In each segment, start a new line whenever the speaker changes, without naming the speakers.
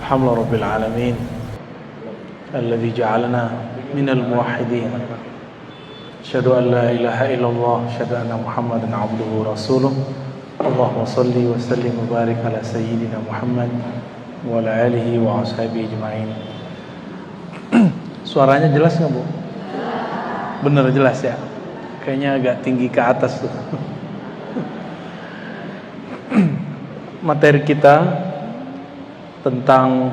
Alhamdulillah Rabbil Alamin Alladhi ja'alana minal muwahhidin Asyhadu an la ilaha illallah Asyhadu anna Muhammadan abduhu rasuluh Allahumma salli wa sallim wa barik ala sayyidina Muhammad wa ala alihi wa ashabihi ajma'in. Suaranya jelas nggak, Bu? Bener jelas ya? Kayaknya agak tinggi ke atas tuh. Materi kita tentang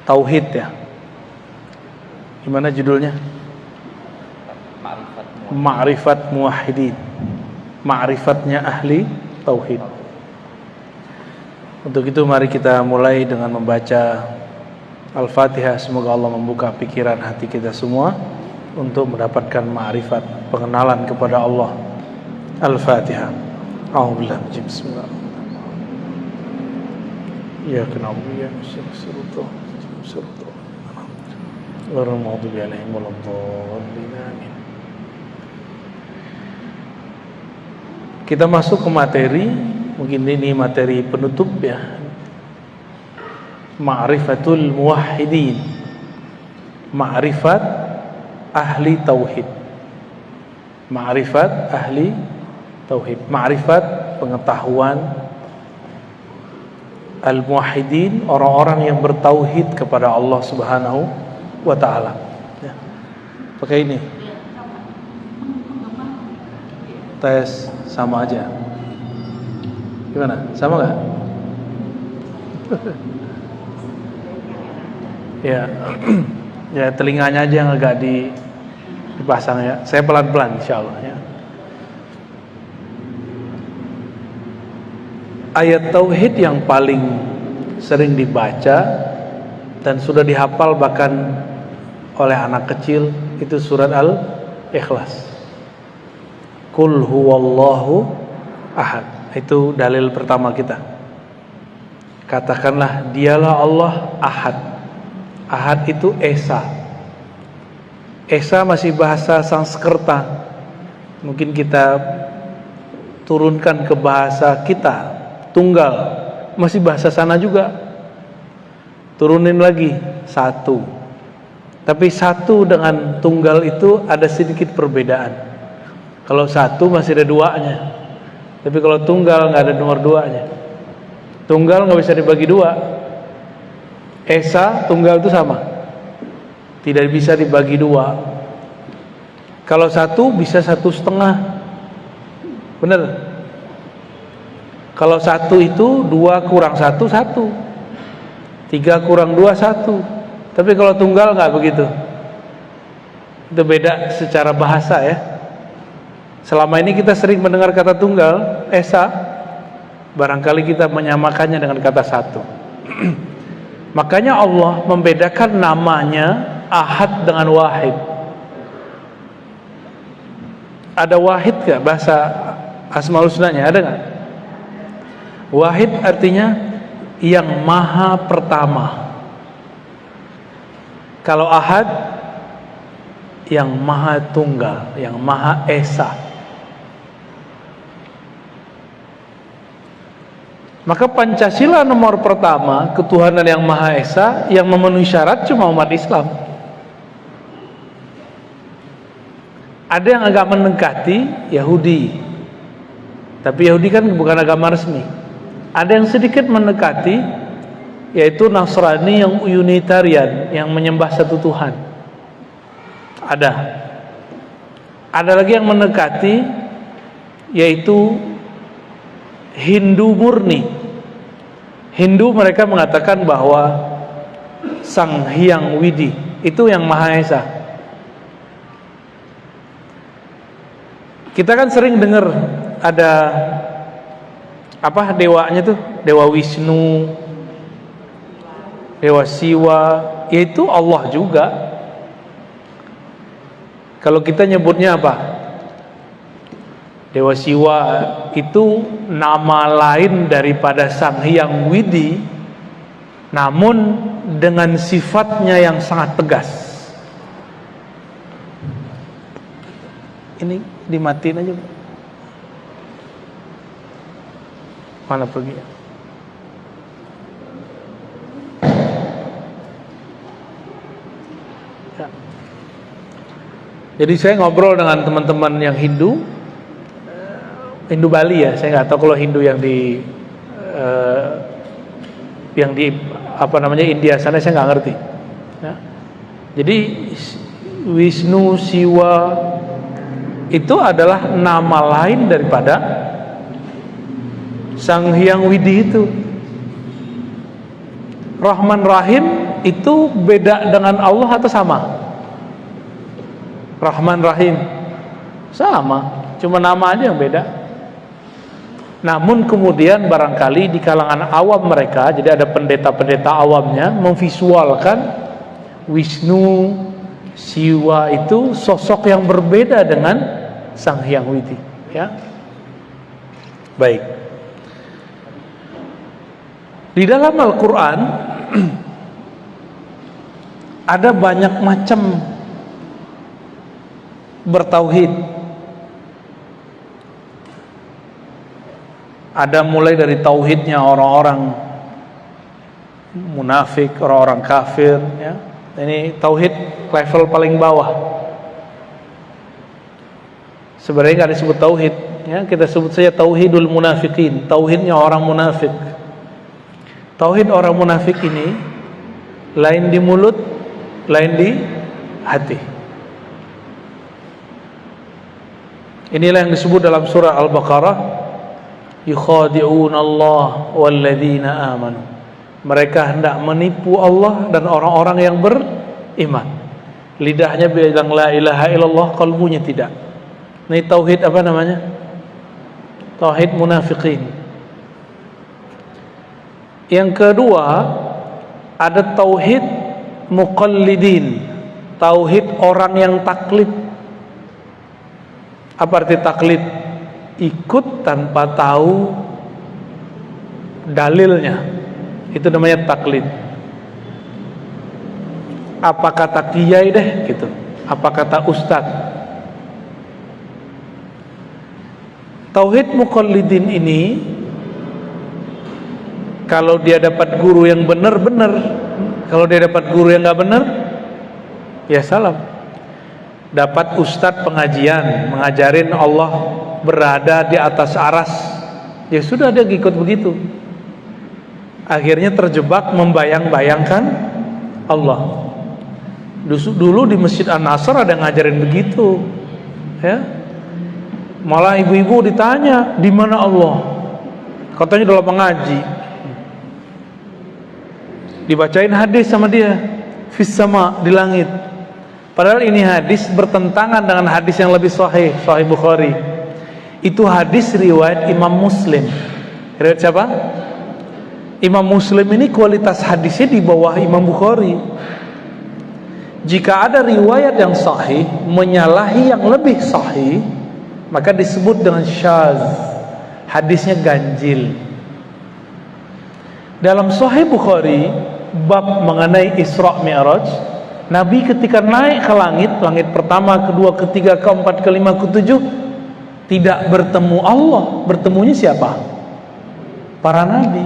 tauhid ya. Gimana judulnya? Ma'rifat muwahhidin. Ma'rifatnya ahli tauhid. Untuk itu mari kita mulai dengan membaca Al-Fatihah. Semoga Allah membuka pikiran hati kita semua untuk mendapatkan ma'rifat, pengenalan kepada Allah. Al-Fatihah. A'udzubillahi minasy syaitonir rajim. Iyyaka na'budu wa iyyaka nasta'in. Ghairil maghdubi 'alaihim waladdallin. Amin. Kita masuk ke materi, mungkin ini materi penutup ya. Ma'rifatul muwahhidin. Ma'rifat ahli tauhid. Ma'rifat ahli tauhid. Ma'rifat pengetahuan al-muwahhidin, orang-orang yang bertauhid kepada Allah Subhanahu wa taala. Ya. Pakai ini. Tes sama aja. Gimana? Sama enggak? Ya. Ya, telinganya aja yang agak dipasang ya. Saya pelan-pelan insyaallah ya. Ayat tauhid yang paling sering dibaca dan sudah dihafal bahkan oleh anak kecil itu surat Al-Ikhlas. Qul huwallahu ahad. Itu dalil pertama kita. Katakanlah dialah Allah ahad. Ahad itu Esa. Esa masih bahasa Sanskerta. Mungkin kita turunkan ke bahasa kita. Tunggal, masih bahasa sana juga. Turunin lagi, satu. Tapi satu dengan tunggal itu ada sedikit perbedaan. Kalau satu masih ada duanya. Tapi kalau tunggal nggak ada nomor duanya. Tunggal nggak bisa dibagi dua. Esa, tunggal itu sama. Tidak bisa dibagi dua. Kalau satu bisa 1,5. Bener? Kalau satu itu 2 kurang 1, 1. 3 kurang 2, 1. Tapi kalau tunggal nggak begitu. Itu beda secara bahasa ya. Selama ini kita sering mendengar kata tunggal, Esa. Barangkali kita menyamakannya dengan kata satu. Makanya Allah membedakan namanya Ahad dengan Wahid. Ada Wahid nggak bahasa Asmaul Husnanya? Ada nggak? Wahid artinya yang maha pertama. Kalau ahad yang maha tunggal, yang maha esa. Maka Pancasila nomor pertama, ketuhanan yang maha esa, yang memenuhi syarat cuma umat Islam. Ada yang agak mendekati Yahudi, tapi Yahudi kan bukan agama resmi. Ada yang sedikit mendekati, yaitu Nasrani yang Unitarian, yang menyembah satu Tuhan. Ada lagi yang mendekati, yaitu Hindu murni. Hindu mereka mengatakan bahwa Sang Hyang Widi itu yang Maha Esa. Kita kan sering dengar ada apa dewanya tuh, Dewa Wisnu, Dewa Siwa, yaitu Allah juga. Kalau kita nyebutnya apa? Dewa Siwa itu nama lain daripada Sang Hyang Widi, namun dengan sifatnya yang sangat tegas. Ini dimatiin aja. Mana pergi? Ya. Jadi saya ngobrol dengan teman-teman yang Hindu Bali ya. Saya nggak tahu kalau Hindu yang di apa namanya India sana, saya nggak ngerti. Ya. Jadi Wisnu, Siwa itu adalah nama lain daripada Sang Hyang Widi itu. Rahman Rahim itu beda dengan Allah atau sama? Rahman Rahim sama, cuma nama aja yang beda. Namun kemudian barangkali di kalangan awam mereka, jadi ada pendeta-pendeta awamnya memvisualkan Wisnu, Siwa itu sosok yang berbeda dengan Sang Hyang Widi, ya. Baik. Di dalam Al-Quran ada banyak macam bertauhid. Ada mulai dari tauhidnya orang-orang munafik, orang-orang kafir, ya. Ini tauhid level paling bawah. Sebenarnya nggak disebut tauhid, ya. Kita sebut saja tauhidul munafikin, tauhidnya orang munafik. Tauhid orang munafik ini lain di mulut, lain di hati. Inilah yang disebut dalam surah Al-Baqarah, yukhadi'una Allah walladzina amanu. Mereka hendak menipu Allah dan orang-orang yang beriman. Lidahnya bilang la ilaha illallah, kalbunya tidak. Ini tauhid apa namanya? Tauhid munafiqin. Yang kedua, ada tauhid muqallidin, tauhid orang yang taklid. Apa arti taklid? Ikut tanpa tahu dalilnya, itu namanya taklid. Apa kata kiai deh gitu, apa kata ustadz. Tauhid muqallidin ini, kalau dia dapat guru yang benar-benar, kalau dia dapat guru yang nggak benar, ya salam. Dapat ustadz pengajian mengajarin Allah berada di atas aras, ya sudah, dia ikut begitu. Akhirnya terjebak membayang-bayangkan Allah. Dulu di Masjid An-Nasr ada yang ngajarin begitu, ya. Malah ibu-ibu ditanya di mana Allah, katanya dalam mengaji. Dibacain hadis sama dia, fis sama, di langit. Padahal ini hadis bertentangan dengan hadis yang lebih sahih, Sahih Bukhari. Itu hadis riwayat Imam Muslim. Riwayat siapa? Imam Muslim ini kualitas hadisnya di bawah Imam Bukhari. Jika ada riwayat yang sahih menyalahi yang lebih sahih, maka disebut dengan syadz, hadisnya ganjil. Dalam Sahih Bukhari, bab mengenai Isra Mi'raj, Nabi ketika naik ke langit, langit pertama, kedua, ketiga, keempat, kelima, ketujuh, tidak bertemu Allah. Bertemunya siapa? Para nabi.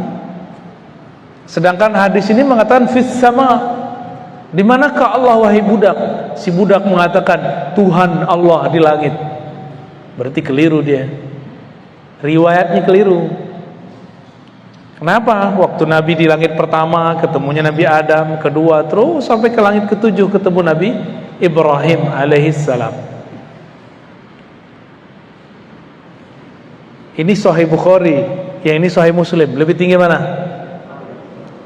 Sedangkan hadis ini mengatakan fis sama. Di manakah Allah wahai budak? Si budak mengatakan Tuhan Allah di langit. Berarti keliru dia. Riwayatnya keliru. Kenapa? Waktu Nabi di langit pertama ketemunya Nabi Adam, kedua, terus sampai ke langit ketujuh ketemu Nabi Ibrahim alaihissalam. Ini Sahih Bukhari, yang ini Sahih Muslim. Lebih tinggi mana?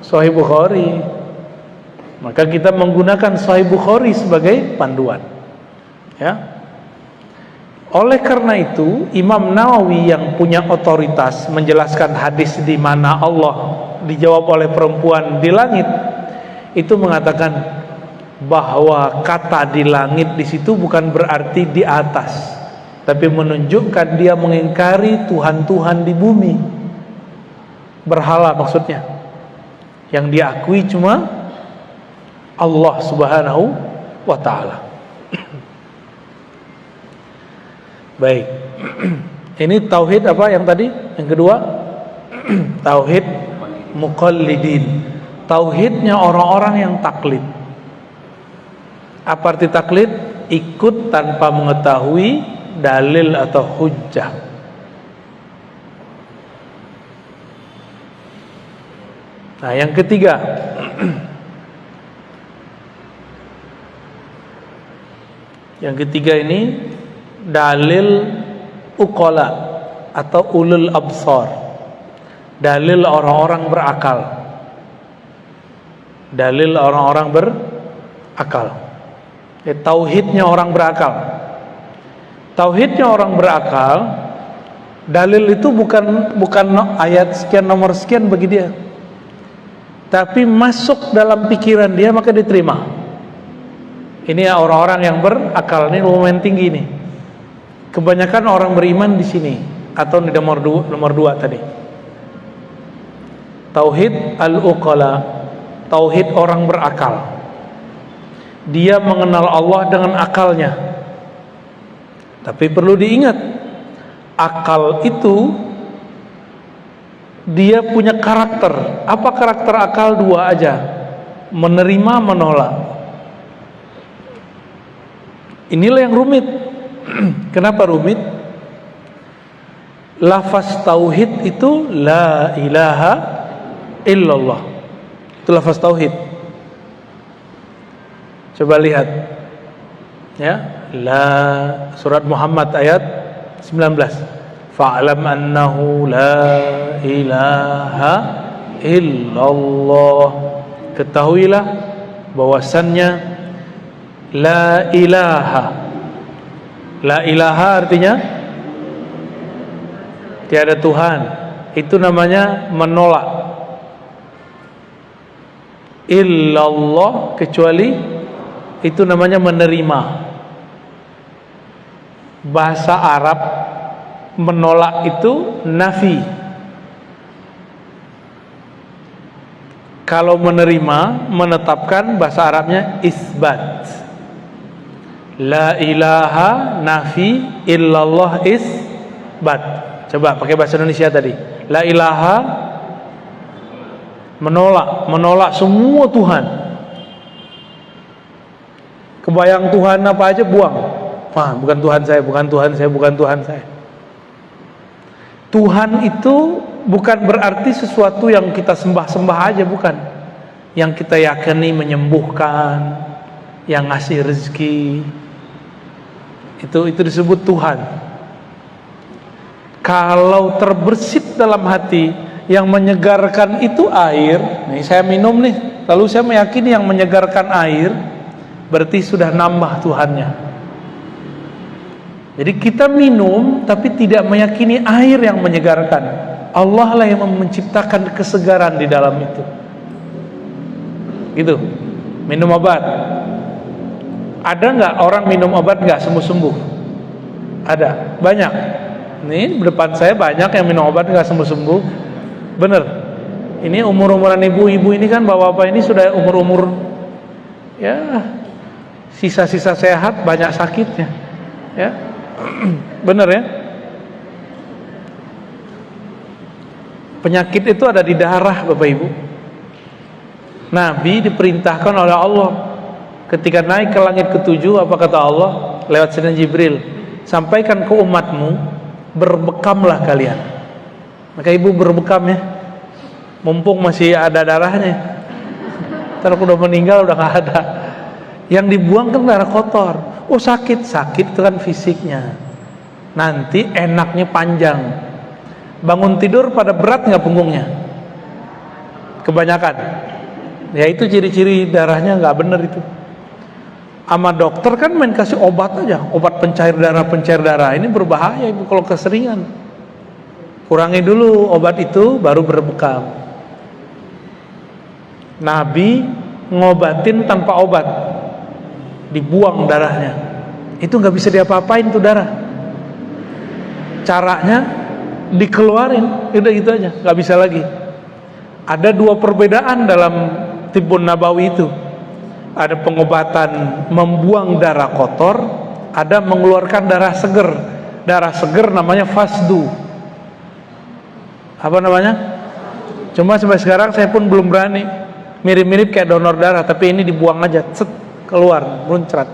Sahih Bukhari. Maka kita menggunakan Sahih Bukhari sebagai panduan, ya. Oleh karena itu, Imam Nawawi yang punya otoritas menjelaskan hadis di mana Allah dijawab oleh perempuan di langit, itu mengatakan bahwa kata di langit di situ bukan berarti di atas, tapi menunjukkan dia mengingkari Tuhan-Tuhan di bumi. Berhala maksudnya. Yang diakui cuma Allah Subhanahu wa ta'ala. Baik. Ini tauhid apa yang tadi? Yang kedua, Tauhid muqallidin. Tauhidnya orang-orang yang taklid. Apa arti taklid? Ikut tanpa mengetahui dalil atau hujjah. Nah, yang ketiga, yang ketiga ini dalil uqala atau ulul absar, dalil orang-orang berakal, dalil orang-orang berakal. Tauhidnya orang berakal. Tauhidnya orang berakal, dalil itu bukan ayat sekian nomor sekian bagi dia, tapi masuk dalam pikiran dia maka diterima. Ini orang-orang yang berakal, ini lumayan tinggi nih. Kebanyakan orang beriman di sini atau di nomor dua tadi. Tauhid al-uqala, tauhid orang berakal. Dia mengenal Allah dengan akalnya. Tapi perlu diingat, akal itu dia punya karakter. Apa karakter akal? Dua aja, menerima, menolak. Inilah yang rumit. Kenapa rumit? Lafaz tauhid itu la ilaha illallah. Itu lafaz tauhid. Coba lihat, ya, surat Muhammad ayat 19. Fa'lam annahu la ilaha illallah. Ketahuilah bahwasannya la ilaha. La ilaha artinya tiada Tuhan. Itu namanya menolak. Illallah, kecuali, itu namanya menerima. Bahasa Arab menolak itu nafi. Kalau menerima, menetapkan, bahasa Arabnya isbat. La ilaha nafi, illallah isbat. Coba pakai bahasa Indonesia tadi. La ilaha menolak semua Tuhan. Kebayang Tuhan apa aja buang. Wah, bukan Tuhan saya, bukan Tuhan saya, bukan Tuhan saya. Tuhan itu bukan berarti sesuatu yang kita sembah-sembah aja, bukan. Yang kita yakini menyembuhkan, yang ngasih rezeki. Itu disebut Tuhan. Kalau terbersit dalam hati, yang menyegarkan itu air. Nih saya minum nih, lalu saya meyakini yang menyegarkan air, berarti sudah nambah Tuhannya. Jadi kita minum tapi tidak meyakini air yang menyegarkan. Allah lah yang menciptakan kesegaran di dalam itu. Gitu. Minum obat. Ada nggak orang minum obat nggak sembuh-sembuh? Ada, banyak. Nih depan saya banyak yang minum obat nggak sembuh-sembuh. Bener. Ini umur-umuran ibu-ibu ini kan, bapak-bapak ini sudah umur-umur, ya, sisa-sisa sehat, banyak sakitnya, ya. Bener ya. Penyakit itu ada di darah, Bapak Ibu. Nabi diperintahkan oleh Allah ketika naik ke langit ketujuh, apa kata Allah lewat Sayyidina Jibril? Sampaikan ke umatmu, berbekamlah kalian. Maka ibu berbekam ya, mumpung masih ada darahnya. Ntar aku udah meninggal udah gak ada. Yang dibuang kan darah kotor. Oh sakit itu kan fisiknya. Nanti enaknya panjang. Bangun tidur pada berat nggak punggungnya? Kebanyakan. Ya itu ciri-ciri darahnya nggak bener itu. Sama dokter kan main kasih obat aja, obat pencair darah. Ini berbahaya ibu kalau keseringan. Kurangi dulu obat itu, baru berbekam. Nabi ngobatin tanpa obat, dibuang darahnya. Itu nggak bisa diapa-apain tuh darah. Caranya dikeluarin, udah gitu aja, nggak bisa lagi. Ada dua perbedaan dalam Tibbun Nabawi itu. Ada pengobatan membuang darah kotor, ada mengeluarkan darah seger. Darah seger namanya fasdu. Apa namanya? Cuma sampai sekarang saya pun belum berani. Mirip-mirip kayak donor darah, tapi ini dibuang aja, set, keluar, muncrat.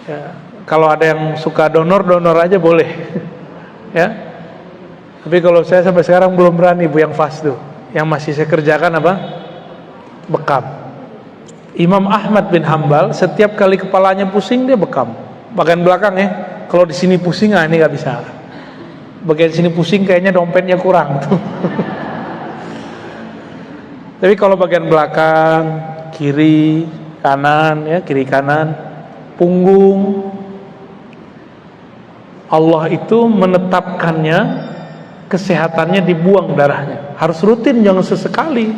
Ya, kalau ada yang suka donor aja boleh. Ya. Tapi kalau saya sampai sekarang belum berani Bu yang fast tuh. Yang masih saya kerjakan apa? Bekam. Imam Ahmad bin Hambal setiap kali kepalanya pusing dia bekam. Bagian belakang ya. Kalau di sini pusing, ini nggak bisa. Bagian sini pusing kayaknya dompetnya kurang tuh. Tapi kalau bagian belakang, kiri, kanan, ya kiri kanan, punggung, Allah itu menetapkannya, kesehatannya dibuang darahnya. Harus rutin, jangan sesekali.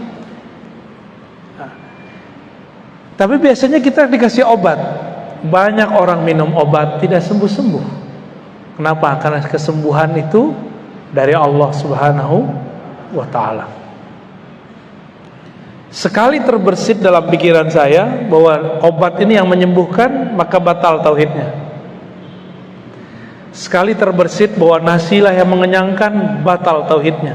Nah, tapi biasanya kita dikasih obat. Banyak orang minum obat tidak sembuh-sembuh. Kenapa? Karena kesembuhan itu dari Allah Subhanahu wa ta'ala. Sekali terbersit dalam pikiran saya bahwa obat ini yang menyembuhkan, maka batal tauhidnya. Sekali terbersit bahwa nasilah yang mengenyangkan, batal tauhidnya.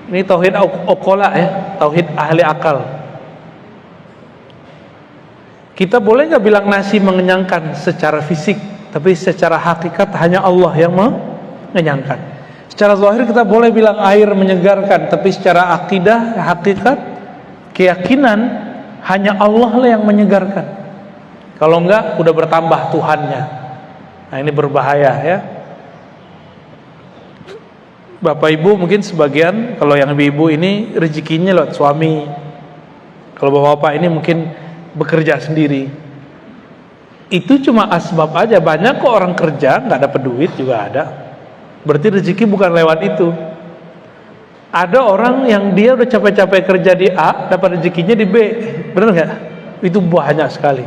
Ini tauhid uqala ya, tauhid ahli akal. Kita boleh nggak bilang nasi mengenyangkan secara fisik, tapi secara hakikat hanya Allah yang mengenyangkan. Secara zahir kita boleh bilang air menyegarkan, tapi secara akidah, hakikat, keyakinan hanya Allah lah yang menyegarkan. Kalau enggak, udah bertambah Tuhannya. Nah ini berbahaya ya. Bapak Ibu mungkin sebagian, kalau yang ibu-ibu ini rezekinya lewat suami. Kalau bapak-bapak ini mungkin bekerja sendiri. Itu cuma asbab aja. Banyak kok orang kerja nggak dapat duit juga ada. Berarti rezeki bukan lewat itu. Ada orang yang dia udah capek-capek kerja di A, dapat rezekinya di B. Benar nggak? Itu banyak sekali.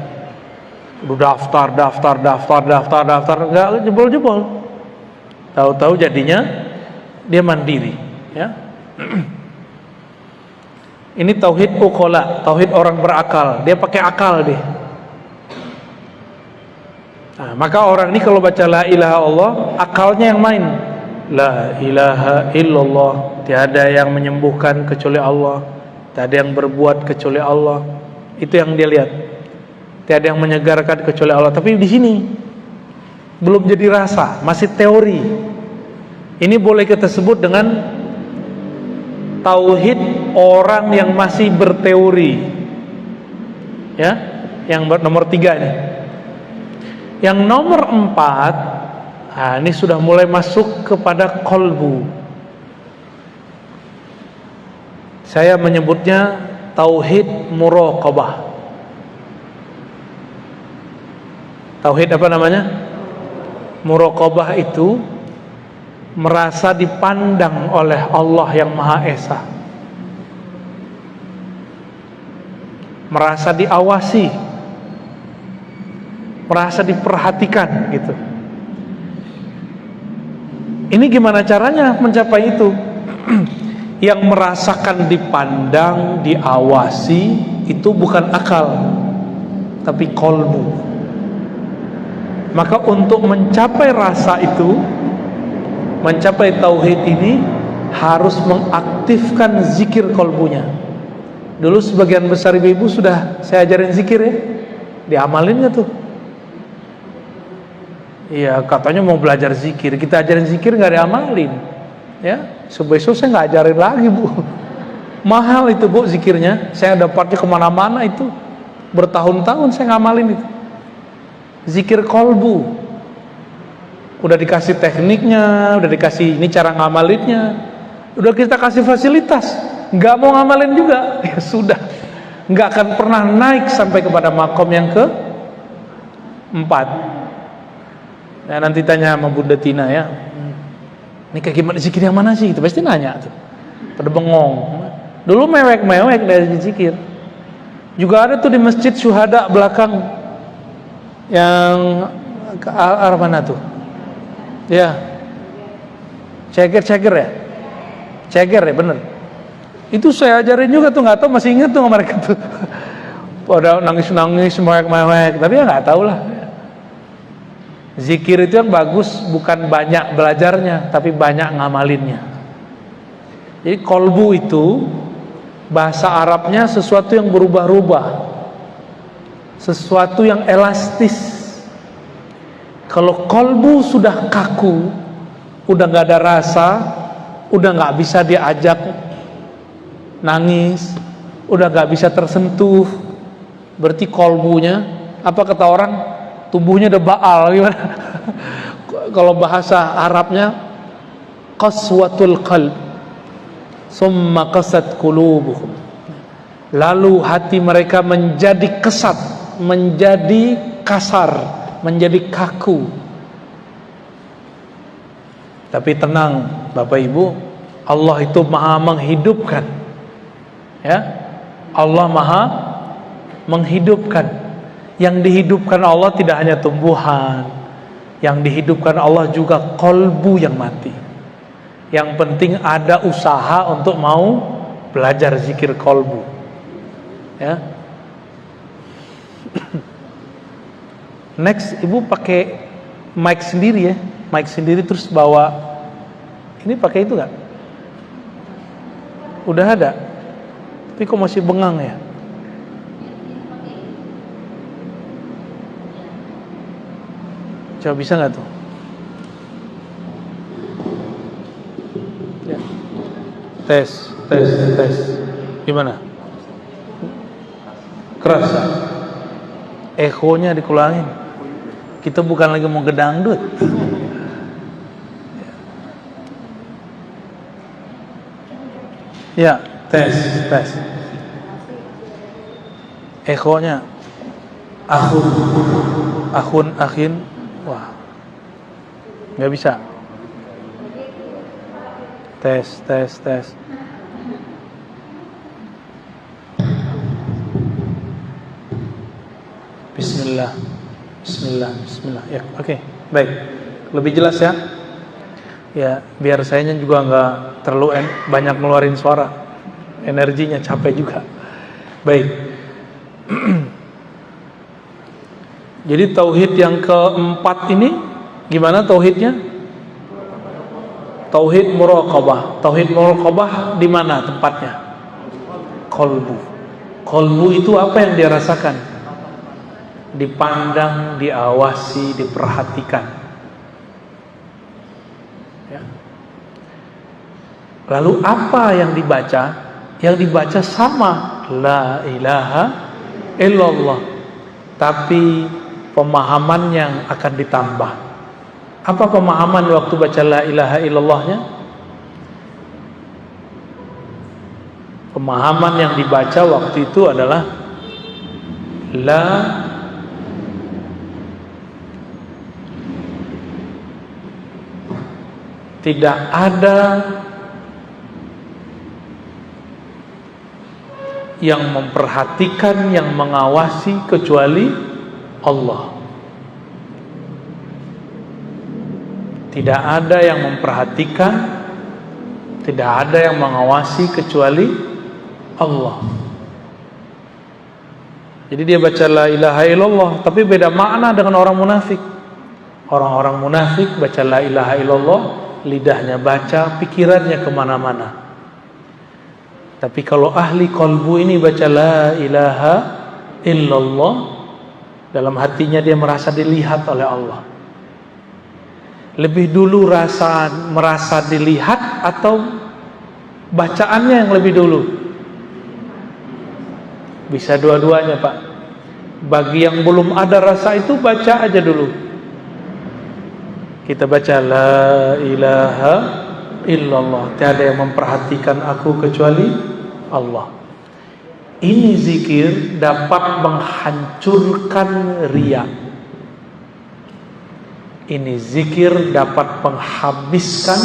Udah daftar, nggak jebol-jebol. Tahu-tahu jadinya dia mandiri. Ya. Ini tauhid uqala, tauhid orang berakal. Dia pakai akal deh. Nah, maka orang ini kalau baca la ilaha Allah, akalnya yang main. La ilaha illallah, tiada yang menyembuhkan kecuali Allah, tiada yang berbuat kecuali Allah. Itu yang dia lihat. Tiada yang menyegarkan kecuali Allah. Tapi di sini belum jadi rasa, masih teori. Ini boleh kita sebut dengan tauhid orang yang masih berteori. Ya, yang nomor 3 ini. Yang nomor 4, nah ini sudah mulai masuk kepada qalbu. Saya menyebutnya tauhid muraqabah. Tauhid apa namanya? Muraqabah itu merasa dipandang oleh Allah yang Maha Esa, merasa diawasi, merasa diperhatikan gitu. Ini gimana caranya mencapai itu? Yang merasakan dipandang, diawasi itu bukan akal, tapi qalbu. Maka untuk mencapai rasa itu, mencapai tauhid ini, harus mengaktifkan zikir qalbunya. Dulu sebagian besar ibu-ibu sudah saya ajarin zikir ya, diamalinnya tuh. Iya, katanya mau belajar zikir, kita ajarin zikir nggak diamalin, ya. Besok saya nggak ajarin lagi Bu. Mahal itu Bu zikirnya, saya dapatnya kemana-mana itu, bertahun-tahun saya ngamalin itu. Zikir kolbu, udah dikasih tekniknya, udah dikasih ini cara ngamalinnya, udah kita kasih fasilitas, nggak mau ngamalin juga, ya sudah, nggak akan pernah naik sampai kepada makom yang ke-4. Nah, nanti tanya sama Bunda Tina ya, ini kayak gimana zikir yang mana sih? Itu pasti nanya tuh, pada bengong. Dulu mewek-mewek dari zikir. Juga ada tuh di masjid Syuhada belakang, yang ke arah mana tuh? Ya, ceger ya, ceger ya bener. Itu saya ajarin juga tuh, nggak tahu masih ingat tuh mereka tuh. Pada nangis-nangis, mewek-mewek, tapi ya nggak tahu lah. Zikir itu yang bagus bukan banyak belajarnya, tapi banyak ngamalinnya. Jadi kolbu itu bahasa Arabnya sesuatu yang berubah-ubah, sesuatu yang elastis. Kalau kolbu sudah kaku, udah gak ada rasa, udah gak bisa diajak nangis, udah gak bisa tersentuh, berarti kolbunya, apa kata orang, tubuhnya udah baal gimana? Kalau bahasa Arabnya qaswatul qalb summa qasat qulubuhum, lalu hati mereka menjadi kesat, menjadi kasar, menjadi kaku. Tapi tenang Bapak Ibu, Allah itu maha menghidupkan, ya, Allah maha menghidupkan. Yang dihidupkan Allah tidak hanya tumbuhan, yang dihidupkan Allah juga kolbu yang mati. Yang penting ada usaha untuk mau belajar zikir kolbu, ya. Next, Ibu pakai mic sendiri ya, mic sendiri terus bawa. Ini pakai itu nggak? Udah ada, tapi kok masih bengang ya? Coba bisa nggak tuh? Ya. Tes. Gimana? Keras ya? Ekonya dikurangin. Kita bukan lagi mau gedangdut. Ya, tes. Ekonya. Akhin. Wah, nggak bisa. Tes. Bismillah. Ya, oke, baik. Lebih jelas ya? Ya, biar sayanya juga nggak terlalu banyak ngeluarin suara, energinya capek juga. Baik. Jadi tauhid yang keempat ini gimana tauhidnya? Tauhid muraqabah. Tauhid muraqabah di mana tempatnya? Kolbu. Kolbu itu apa yang dia rasakan? Dipandang, diawasi, diperhatikan. Ya. Lalu apa yang dibaca? Yang dibaca sama, la ilaha illallah. Tapi pemahaman yang akan ditambah. Apa pemahaman waktu baca la ilaha illallahnya? Pemahaman yang dibaca waktu itu adalah tidak ada yang memperhatikan, yang mengawasi kecuali Allah. Tidak ada yang memperhatikan, tidak ada yang mengawasi kecuali Allah. Jadi dia baca la ilaha illallah, tapi beda makna dengan orang munafik. Orang-orang munafik baca la ilaha illallah, lidahnya baca, pikirannya kemana-mana. Tapi kalau ahli kolbu ini baca la ilaha illallah, dalam hatinya dia merasa dilihat oleh Allah. Lebih dulu merasa dilihat atau bacaannya yang lebih dulu? Bisa dua-duanya Pak. Bagi yang belum ada rasa itu baca aja dulu. Kita baca la ilaha illallah, tiada yang memperhatikan aku kecuali Allah. Ini zikir dapat menghancurkan riya. Ini zikir dapat menghabiskan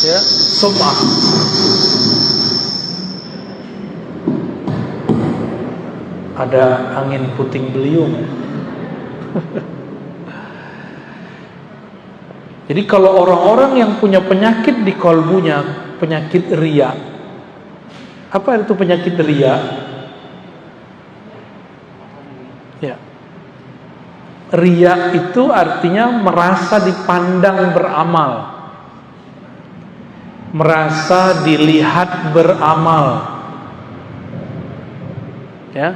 ya, sum'ah. Ada angin puting beliung. Jadi kalau orang-orang yang punya penyakit di kolbunya, penyakit riya. Apa itu penyakit riya? Ya. Riya itu artinya merasa dipandang beramal, merasa dilihat beramal, ya,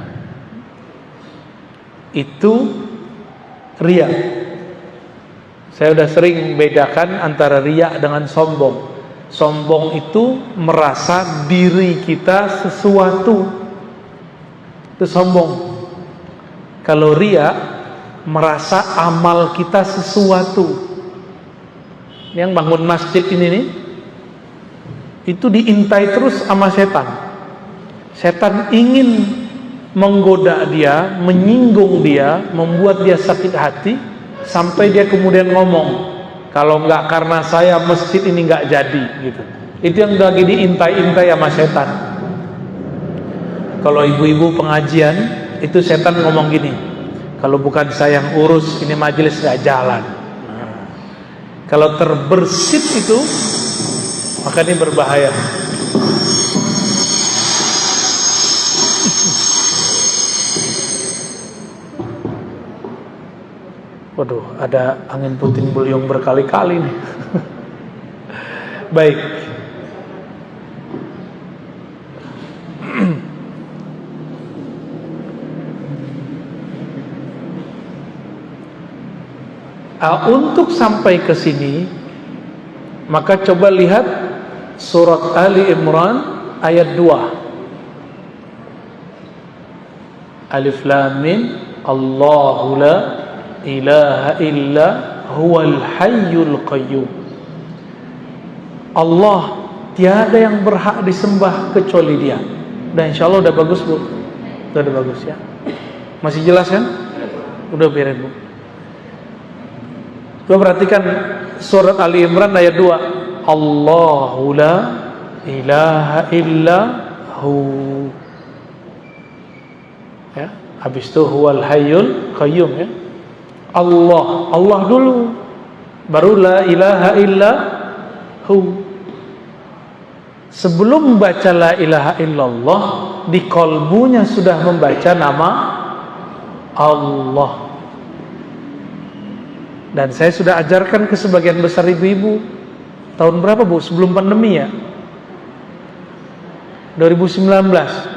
itu riya. Saya sudah sering bedakan antara riya dengan sombong. Sombong itu merasa diri kita sesuatu, itu sombong. Kalau riya merasa amal kita sesuatu. Yang bangun masjid ini nih, itu diintai terus sama setan. Setan ingin menggoda dia, menyinggung dia, membuat dia sakit hati, sampai dia kemudian ngomong, kalau enggak karena saya masjid ini enggak jadi, gitu. Itu yang lagi diintai-intai sama setan. Kalau ibu-ibu pengajian, itu setan ngomong gini, kalau bukan saya yang urus, ini majelis enggak jalan. Kalau terbersit itu, maka ini berbahaya. Waduh, ada angin puting beliung berkali-kali nih. Baik. Untuk sampai ke sini, maka coba lihat surat Ali Imran ayat 2. Alif Lam Mim, Allahu la ilaha illa huwal hayyul qayyum. Allah tiada yang berhak disembah kecuali Dia. Dan insyaallah udah bagus, Bu. Udah bagus ya. Masih jelas kan? Udah beres, Bu. Coba perhatikan surat Ali Imran ayat 2. Allahu la ilaha illa hu. Ya, habis itu huwal hayyul qayyum, ya. Allah dulu, baru la ilaha illa hu. Sebelum baca la ilaha illallah, di kolbunya sudah membaca nama Allah. Dan saya sudah ajarkan ke sebagian besar ibu-ibu. Tahun berapa, Bu? Sebelum pandemi ya? 2019,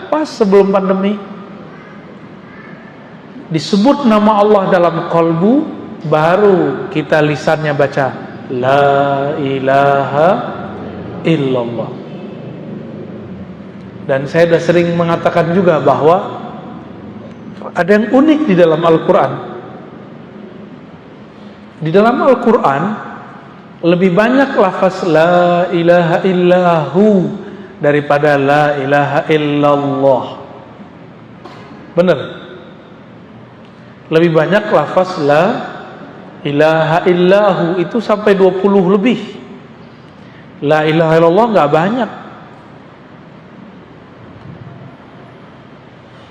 pas sebelum pandemi. Disebut nama Allah dalam kolbu, baru kita lisannya baca la ilaha illallah. Dan saya sudah sering mengatakan juga bahwa ada yang unik di dalam Al-Quran. Di dalam Al-Quran lebih banyak lafaz la ilaha illahu daripada la ilaha illallah. Benar? Lebih banyak lafaz la ilaha illahu itu sampai 20 lebih. La ilaha illallah enggak banyak.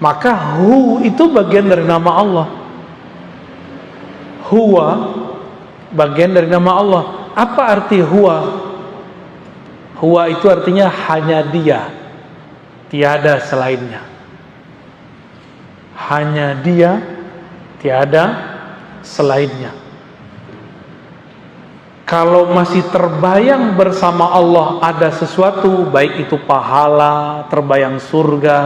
Maka hu itu bagian dari nama Allah. Huwa bagian dari nama Allah. Apa arti huwa? Huwa itu artinya hanya Dia, tiada selainnya. Hanya Dia, tiada selainnya. Kalau masih terbayang bersama Allah ada sesuatu, baik itu pahala, terbayang surga,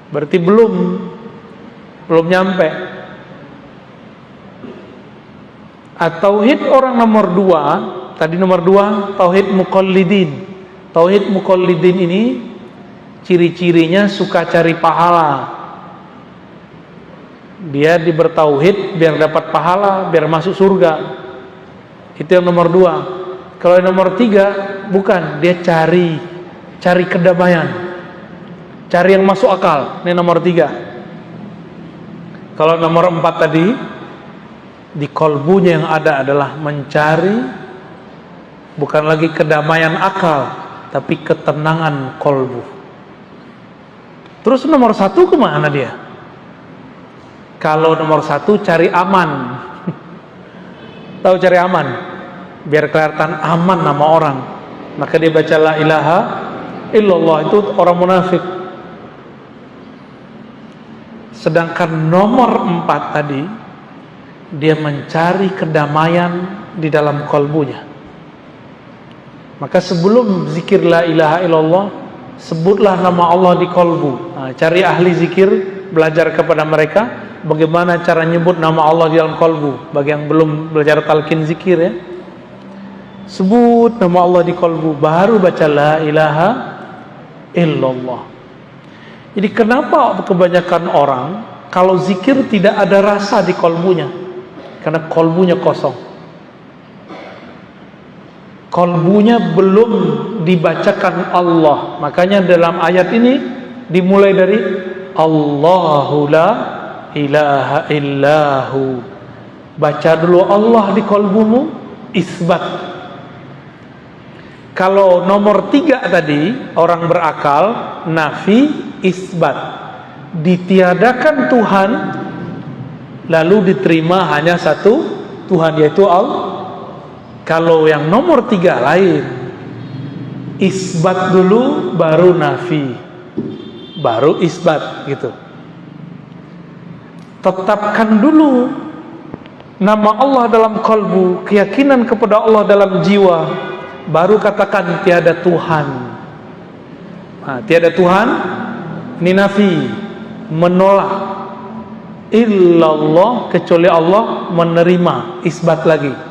berarti belum nyampe. Tauhid orang nomor 2, tadi nomor 2 tauhid muqallidin. Tauhid muqallidin ini ciri-cirinya suka cari pahala. Dia bertauhid biar dapat pahala, biar masuk surga. Itu yang nomor 2. Kalau yang nomor 3 bukan, dia cari kedamaian, cari yang masuk akal. Ini nomor 3. Kalau nomor 4 tadi, di kolbunya yang ada adalah mencari bukan lagi kedamaian akal, tapi ketenangan kolbu. Terus nomor 1 kemana dia? Kalau nomor 1 cari aman. Tahu cari aman? Biar kelihatan aman nama orang, maka dia baca la ilaha illallah. Itu orang munafik. Sedangkan nomor 4 tadi, dia mencari kedamaian di dalam kolbunya. Maka sebelum zikir la ilaha illallah, sebutlah nama Allah di kolbu. Cari ahli zikir, belajar kepada mereka bagaimana cara nyebut nama Allah di dalam kolbu. Bagi yang belum belajar talqin zikir ya, sebut nama Allah di kolbu, baru baca la ilaha illallah. Jadi kenapa kebanyakan orang kalau zikir tidak ada rasa di kolbunya? Karena kolbunya kosong. Kolbunya belum dibacakan Allah. Makanya dalam ayat ini dimulai dari Allahu la ilaha illahu. Baca dulu Allah di kolbumu, isbat. Kalau nomor 3 tadi, orang berakal, nafi, isbat. Ditiadakan Tuhan, lalu diterima hanya satu Tuhan, yaitu Allah. Kalau yang nomor 3 lain, isbat dulu baru nafi, baru isbat gitu. Tetapkan dulu nama Allah dalam kalbu, keyakinan kepada Allah dalam jiwa, baru katakan tiada Tuhan. Tiada Tuhan ini nafi, menolak. Illallah, kecuali Allah, menerima, isbat lagi.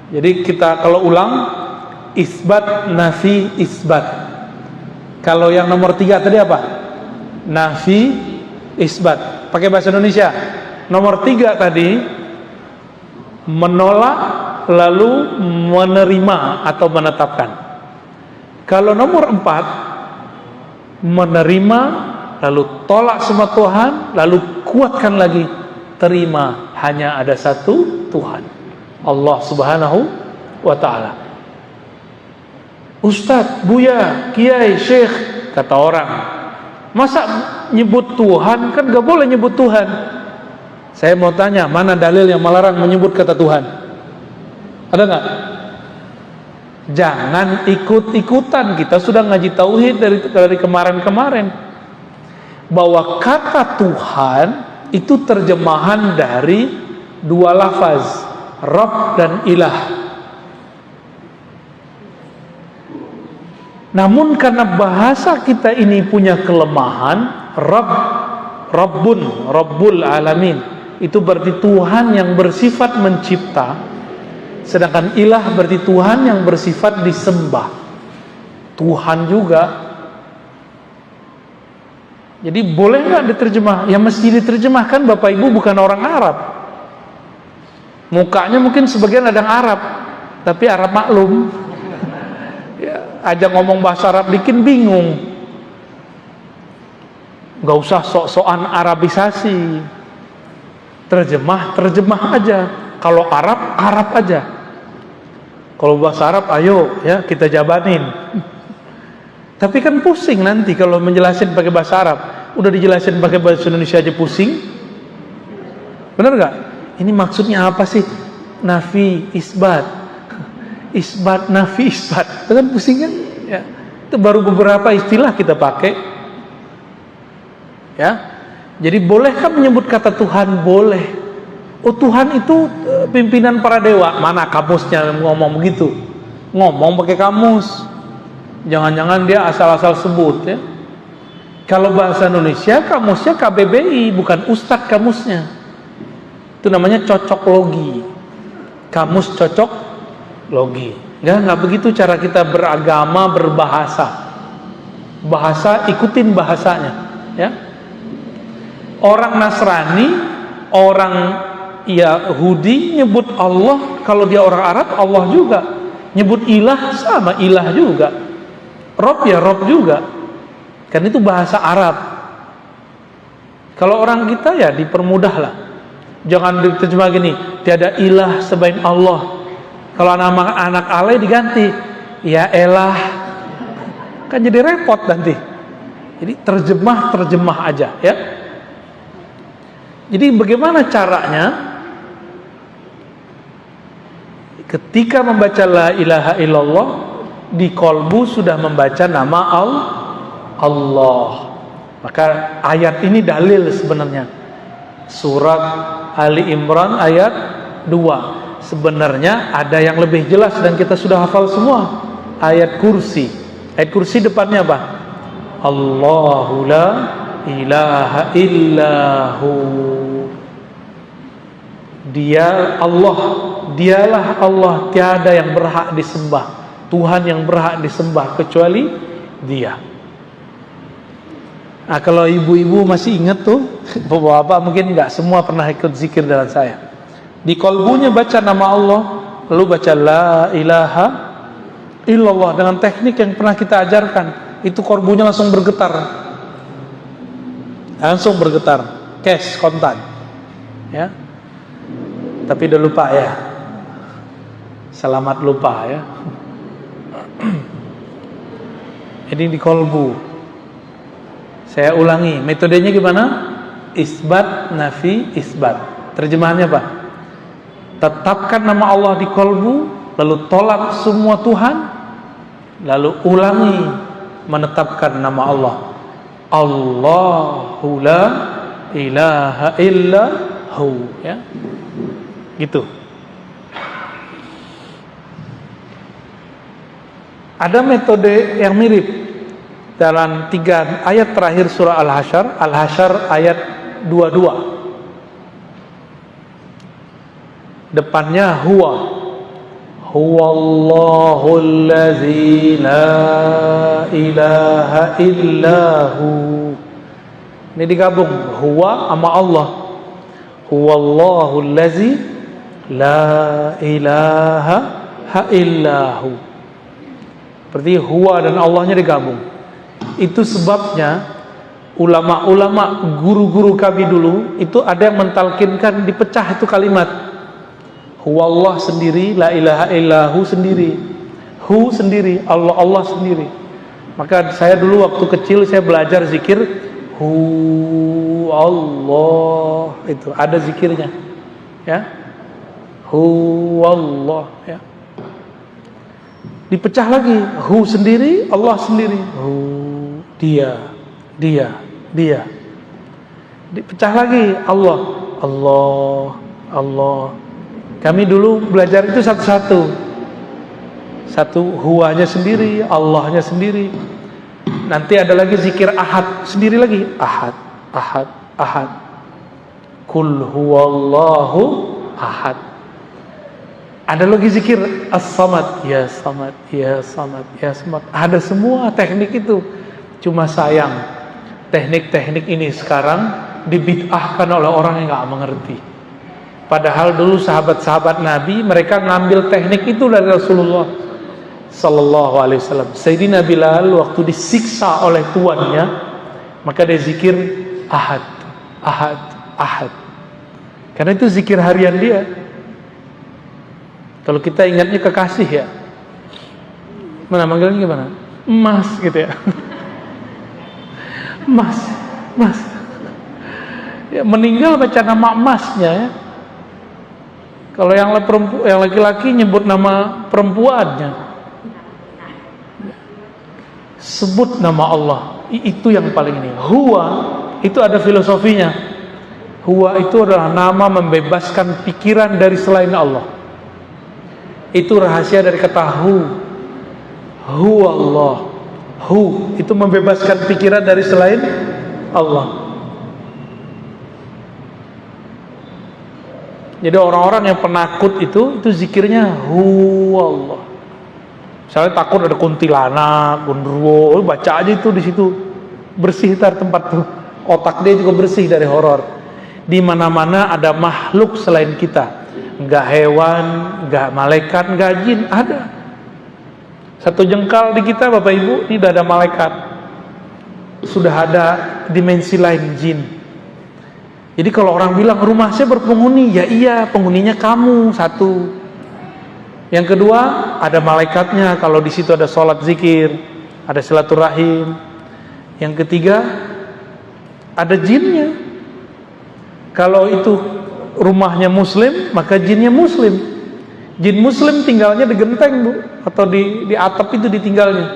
Jadi kita kalau ulang, isbat, nafi, isbat. Kalau yang nomor 3 tadi apa? Nafi, isbat. Pakai bahasa Indonesia. Nomor 3 tadi menolak, lalu menerima atau menetapkan. Kalau nomor 4 menerima, lalu tolak semua Tuhan, lalu kuatkan lagi, terima, hanya ada satu Tuhan, Allah Subhanahu wa ta'ala. Ustadz, Buya, Kiai, Syekh, kata orang, masa nyebut Tuhan? Kan gak boleh nyebut Tuhan. Saya mau tanya, mana dalil yang melarang menyebut kata Tuhan? Ada gak? Jangan ikut-ikutan. Kita sudah ngaji tauhid dari kemarin-kemarin, bahwa kata Tuhan itu terjemahan dari 2 lafaz, Rabb dan Ilah. Namun karena bahasa kita ini punya kelemahan, Rabbun, Rabbul Alamin, itu berarti Tuhan yang bersifat mencipta, sedangkan Ilah berarti Tuhan yang bersifat disembah. Tuhan juga. Jadi boleh nggak diterjemah? Ya mesti diterjemahkan. Bapak Ibu bukan orang Arab. Mukanya mungkin sebagian ada yang Arab, tapi Arab maklum. Ya, aja ngomong bahasa Arab bikin bingung. Nggak usah sok-sokan Arabisasi. Terjemah aja. Kalau Arab, Arab aja. Kalau bahasa Arab, ayo ya kita jabanin. Tapi kan pusing nanti kalau menjelasin pakai bahasa Arab. Udah dijelasin pakai bahasa Indonesia aja pusing. Benar gak? Ini maksudnya apa sih? Nafi, isbat. Isbat, nafi, isbat. Itu kan pusing kan? Ya. Itu baru beberapa istilah kita pakai. Ya. Jadi bolehkah menyebut kata Tuhan? Boleh. Oh, Tuhan itu pimpinan para dewa. Mana kamusnya ngomong begitu? Ngomong pakai kamus. Jangan-jangan dia asal-asal sebut ya. Kalau bahasa Indonesia kamusnya KBBI, bukan Ustadz kamusnya. Itu namanya cocok logi. Kamus cocok logi. Nggak begitu cara kita beragama, berbahasa. Bahasa ikutin bahasanya, ya. Orang Nasrani, orang Yahudi nyebut Allah, kalau dia orang Arab Allah juga. Nyebut ilah sama ilah juga. Rob ya Rob juga. Kan itu bahasa Arab. Kalau orang kita ya dipermudah lah. Jangan diterjemah gini, tiada ilah selain Allah. Kalau anak alay diganti, ya elah. Kan jadi repot nanti. Jadi terjemah aja ya. Jadi bagaimana caranya? Ketika membaca la ilaha illallah, di kolbu sudah membaca nama Allah. Maka ayat ini dalil sebenarnya. Surat Ali Imran ayat 2. Sebenarnya ada yang lebih jelas dan kita sudah hafal semua. Ayat kursi. Ayat kursi depannya apa? Allahu la ilaha illahu. Dia Allah, dialah Allah, tiada yang berhak disembah, Tuhan yang berhak disembah kecuali Dia. Nah, kalau ibu-ibu masih ingat tuh, bapak-bapak mungkin nggak semua pernah ikut zikir dengan saya. Di kolbunya baca nama Allah, lalu baca la ilaha illallah dengan teknik yang pernah kita ajarkan. Itu kolbunya langsung bergetar, cash kontan, ya. Tapi udah lupa ya, selamat lupa ya. Ini di kolbu. Saya ulangi, metodenya gimana? Isbat, nafi, isbat. Terjemahannya apa? Tetapkan nama Allah di kolbu, lalu tolak semua Tuhan, lalu ulangi menetapkan nama Allah. Allahu la ilaha illahu, ya. Gitu. Ada metode yang mirip dalam 3 ayat terakhir surah Al-Hasyr. Al-Hasyr ayat 22. Depannya huwa. Huwallahu allazi la ilaha illahu. Ini digabung, huwa sama Allah. Huwallahu allazi la ilaha illahu. Berarti huwa dan Allahnya digabung. Itu sebabnya ulama-ulama, guru-guru kami dulu itu ada yang mentalkinkan dipecah itu kalimat. Huwallah sendiri, la ilaha illahu sendiri, hu sendiri, Allah Allah sendiri. Maka saya dulu waktu kecil saya belajar zikir hu Allah, itu ada zikirnya, ya. Hu Allah, ya. Dipecah lagi, hu sendiri, Allah sendiri, hu dia. Dipecah lagi, Allah. Kami dulu belajar itu satu-satu. Satu huwanya sendiri, Allahnya sendiri. Nanti ada lagi zikir ahad sendiri lagi, ahad. Kul huwallahu ahad. Ada lagi zikir as-samad, ya samad, ya samad, ya samad. Ada semua teknik itu. Cuma sayang, teknik-teknik ini sekarang dibid'ahkan oleh orang yang nggak mengerti. Padahal dulu sahabat-sahabat Nabi mereka ngambil teknik itu dari Rasulullah Sallallahu Alaihi Wasallam. Sayyidina Bilal waktu disiksa oleh tuannya, maka dia zikir ahad. Karena itu zikir harian dia. Kalau kita ingatnya kekasih ya, mana manggilnya gimana? Mas gitu ya. Mas. Ya, meninggal baca nama emasnya ya. Kalau yang laki-laki nyebut nama perempuannya. Sebut nama Allah. Itu yang paling ini. Huwa itu ada filosofinya. Huwa itu adalah nama membebaskan pikiran dari selain Allah. Itu rahasia dari kata hu. Huwa Allah. Hu itu membebaskan pikiran dari selain Allah. Jadi orang-orang yang penakut itu zikirnya hu Allah. Misalnya takut ada kuntilanak, gundurwo, baca aja itu di situ. Bersih tar tempat tuh. Otak dia juga bersih dari horor. Di mana-mana ada makhluk selain kita. Enggak hewan, enggak malaikat, enggak jin, ada. Satu jengkal di kita Bapak Ibu, ini udah ada malaikat. Sudah ada dimensi lain, jin. Jadi kalau orang bilang rumah saya berpenghuni, ya iya, penghuninya kamu satu. Yang kedua, ada malaikatnya kalau di situ ada sholat zikir, ada silaturahim. Yang ketiga, ada jinnya. Kalau itu rumahnya muslim, maka jinnya muslim. Jin muslim tinggalnya di genteng, Bu, atau di atap itu ditinggalnya.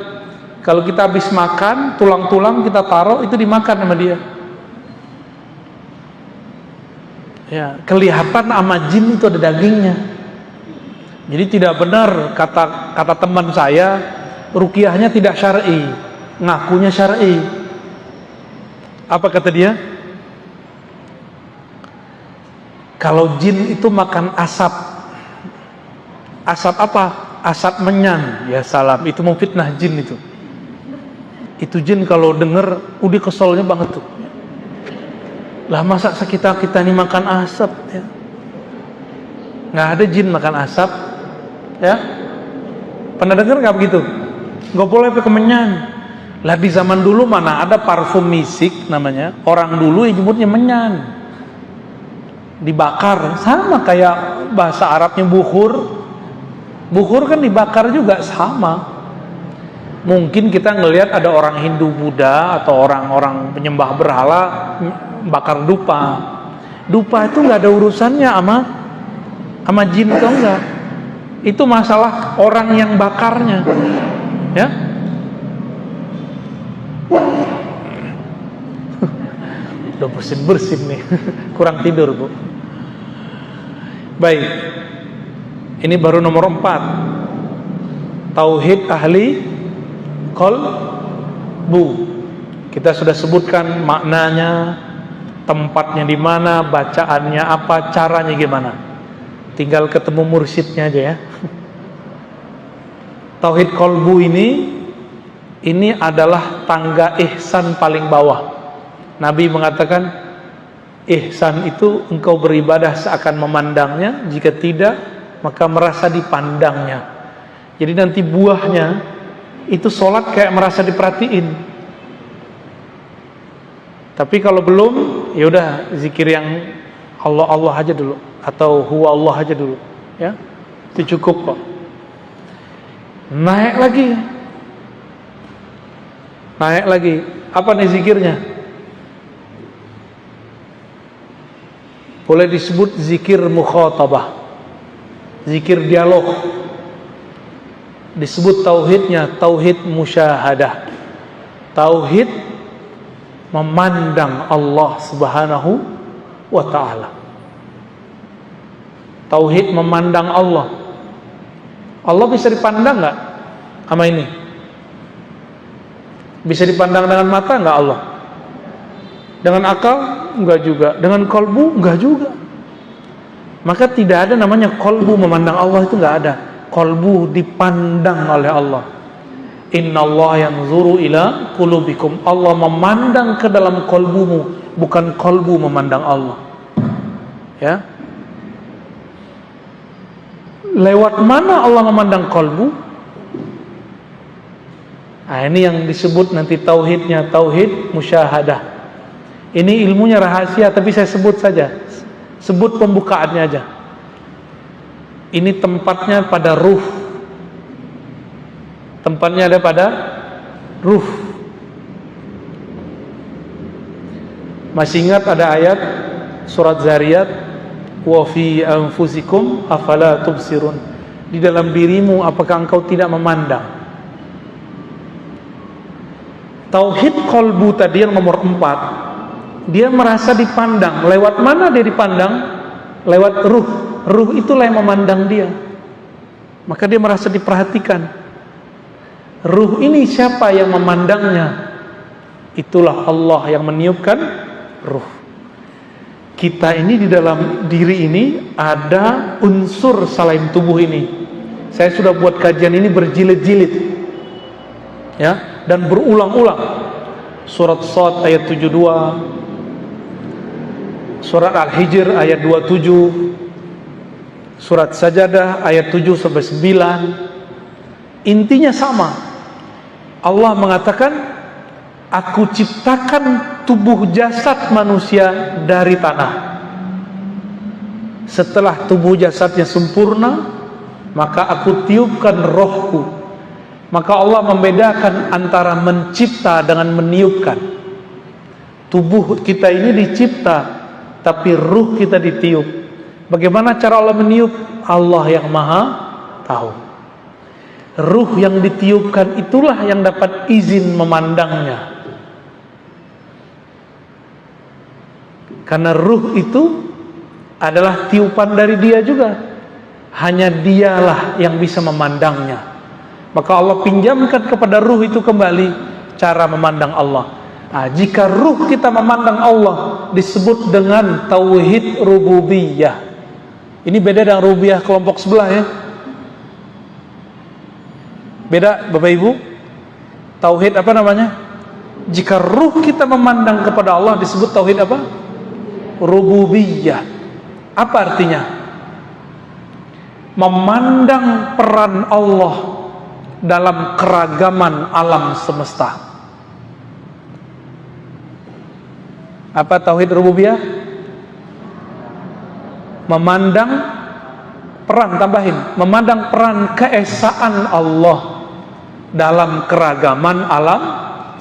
Kalau kita habis makan, tulang-tulang kita taruh itu dimakan sama dia. Ya, kelihatan sama jin itu ada dagingnya. Jadi tidak benar kata teman saya, ruqyahnya tidak syar'i, ngakunya syar'i. Apa kata dia? Kalau jin itu makan asap. Asap apa? Asap menyan. Ya salam, itu mau fitnah jin itu. Itu jin kalau denger, udah keselnya banget tuh. Lah masa kita ini makan asap ya? Nggak ada jin makan asap ya. Pernah dengar nggak begitu? Nggak boleh pakai menyan. Lah di zaman dulu mana ada parfum misik namanya, orang dulu yang nyebutnya menyan, dibakar. Sama kayak bahasa Arabnya bukhur. Bukhur kan dibakar juga, sama. Mungkin kita ngelihat ada orang Hindu Buddha atau orang-orang penyembah berhala bakar dupa. Dupa itu nggak ada urusannya sama jin atau enggak. Itu masalah orang yang bakarnya. Ya. Udah bersin-bersin nih. Kurang tidur, Bu. Baik. Ini baru nomor 4. Tauhid ahli qalbu. Kita sudah sebutkan maknanya, tempatnya di mana, bacaannya apa, caranya gimana. Tinggal ketemu mursyidnya aja ya. Tauhid qalbu ini adalah tangga ihsan paling bawah. Nabi mengatakan ihsan itu engkau beribadah seakan memandangnya, jika tidak maka merasa dipandangnya. Jadi nanti buahnya itu sholat kayak merasa diperhatiin. Tapi kalau belum, ya udah zikir yang Allah aja dulu atau huwa Allah aja dulu, ya. Itu cukup kok. Naik lagi. Apa nih zikirnya? Boleh disebut zikir mukhatabah, zikir dialog. Disebut tauhidnya tauhid musyahadah, tauhid memandang Allah Subhanahu wa ta'ala. Tauhid memandang Allah. Allah bisa dipandang nggak sama ini? Bisa dipandang dengan mata nggak Allah? Dengan akal? Enggak juga. Dengan kolbu? Enggak juga. Maka tidak ada namanya kolbu memandang Allah, itu enggak ada. Kolbu dipandang oleh Allah. Innallaha yanzuru ila qulubikum. Allah memandang ke dalam kolbumu, bukan kolbu memandang Allah. Ya. Lewat mana Allah memandang kolbu? Nah, ini yang disebut nanti tauhidnya tauhid musyahadah. Ini ilmunya rahasia, tapi saya sebut saja. Sebut pembukaannya aja. Ini tempatnya pada ruh. Tempatnya ada pada ruh. Masih ingat ada ayat surat Zariyat, wa fi anfusikum afala tubsirun. Di dalam dirimu apakah engkau tidak memandang? Tauhid qalbu tadi yang nomor 4, dia merasa dipandang. Lewat mana dia dipandang? Lewat ruh. Ruh itulah yang memandang dia. Maka dia merasa diperhatikan. Ruh ini siapa yang memandangnya? Itulah Allah yang meniupkan ruh. Kita ini di dalam diri ini ada unsur selain tubuh ini. Saya sudah buat kajian ini berjilid-jilid, ya, dan berulang-ulang. Surat Shad ayat 72, surat Al-Hijr ayat 27, surat Sajadah ayat 7 sampai 9. Intinya sama. Allah mengatakan, aku ciptakan tubuh jasad manusia dari tanah. Setelah tubuh jasadnya sempurna, maka aku tiupkan rohku. Maka Allah membedakan antara mencipta dengan meniupkan. Tubuh kita ini dicipta, tapi ruh kita ditiup. Bagaimana cara Allah meniup? Allah yang maha tahu. Ruh yang ditiupkan itulah yang dapat izin memandangnya. Karena ruh itu adalah tiupan dari dia juga. hanya dialah yang bisa memandangnya. Maka Allah pinjamkan kepada ruh itu kembali cara memandang Allah. Nah, jika ruh kita memandang Allah disebut dengan tauhid rububiyah. Ini beda dengan rububiyah kelompok sebelah ya. Beda Bapak Ibu. Tauhid apa namanya? Jika ruh kita memandang kepada Allah disebut tauhid apa? Rububiyah. Apa artinya? Memandang peran Allah dalam keragaman alam semesta. Apa tauhid rububiyah? Memandang peran, tambahin, memandang peran keesaan Allah dalam keragaman alam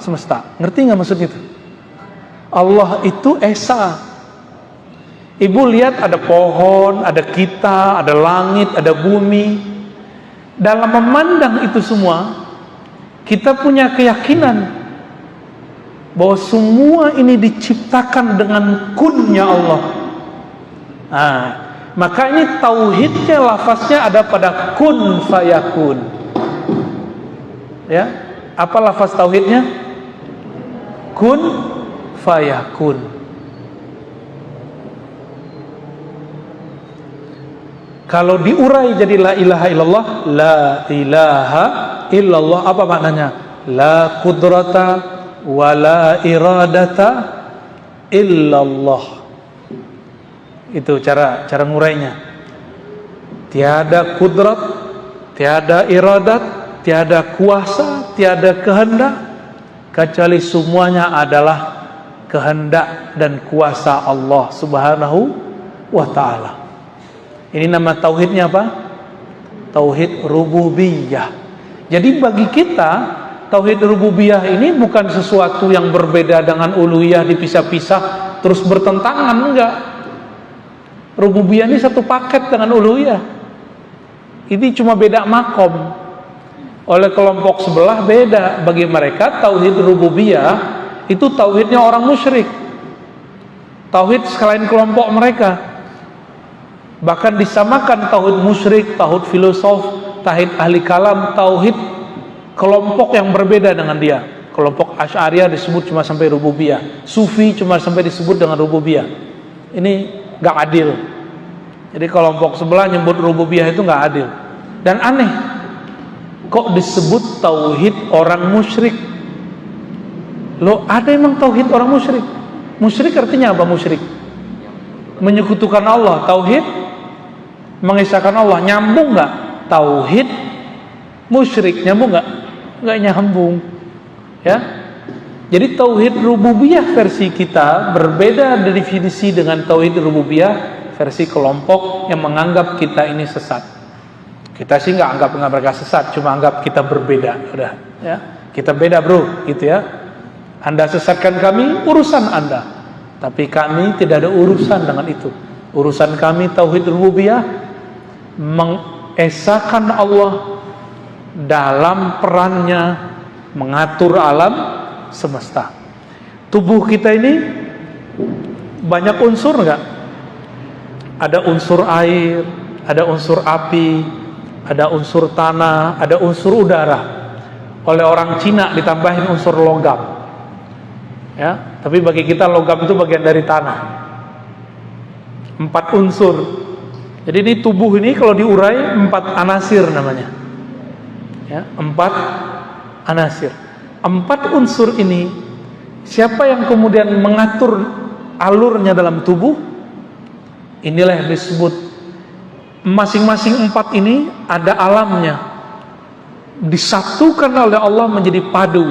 semesta. Ngerti nggak maksud itu? Allah itu esa. Ibu lihat ada pohon, ada kita, ada langit, ada bumi. Dalam memandang itu semua, kita punya keyakinan bahwa semua ini diciptakan dengan kunnya Allah. Nah, maka ini tauhidnya, lafaznya ada pada kun fayakun. Ya, apa lafaz tauhidnya? Kun fayakun. Kalau diurai jadi la ilaha illallah, la ilaha illallah, apa maknanya? La qudrata wa la iradata illallah. Itu cara ngurainya. Tiada kudrat, tiada iradat, tiada kuasa, tiada kehendak, kecuali semuanya adalah kehendak dan kuasa Allah Subhanahu wa ta'ala. Ini nama tauhidnya apa? Tauhid rububiyah. Jadi bagi kita tauhid rububiyah ini bukan sesuatu yang berbeda dengan uluhiyah dipisah-pisah terus bertentangan, enggak. Rububiyah ini satu paket dengan uluhiyah. Ini cuma beda makom. Oleh kelompok sebelah beda. Bagi mereka tauhid rububiyah itu tauhidnya orang musyrik. Tauhid selain kelompok mereka. Bahkan disamakan tauhid musyrik, tauhid filosof, tauhid ahli kalam, tauhid kelompok yang berbeda dengan dia. Kelompok Asy'ariyah disebut cuma sampai rububiyah. Sufi cuma sampai disebut dengan rububiyah. Ini gak adil. Jadi kelompok sebelah nyebut rububiyah itu gak adil. Dan aneh, kok disebut tauhid orang musyrik? Loh, ada emang tauhid orang musyrik? Musyrik artinya apa musyrik? Menyekutukan Allah. Tauhid mengisahkan Allah. Nyambung gak? Tauhid musyrik nyambung gak? Gak nyambung. Ya. Jadi tauhid rububiyah versi kita berbeda definisi dengan tauhid rububiyah versi kelompok yang menganggap kita ini sesat. Kita sih nggak anggap mereka sesat, cuma anggap kita berbeda. Udah, ya. Kita beda, bro, gitu ya. Anda sesatkan kami, urusan Anda. Tapi kami tidak ada urusan dengan itu. Urusan kami tauhid rububiyah, mengesahkan Allah dalam perannya mengatur alam semesta. Tubuh kita ini banyak unsur enggak? Ada unsur air, ada unsur api, ada unsur tanah, ada unsur udara. Oleh orang Cina ditambahin unsur logam. Ya, tapi bagi kita logam itu bagian dari tanah. 4 unsur. Jadi ini tubuh ini kalau diurai 4 anasir namanya. Ya, 4 anasir. 4 unsur ini, siapa yang kemudian mengatur alurnya dalam tubuh? Inilah yang disebut, masing-masing 4 ini ada alamnya, disatukan oleh Allah menjadi padu.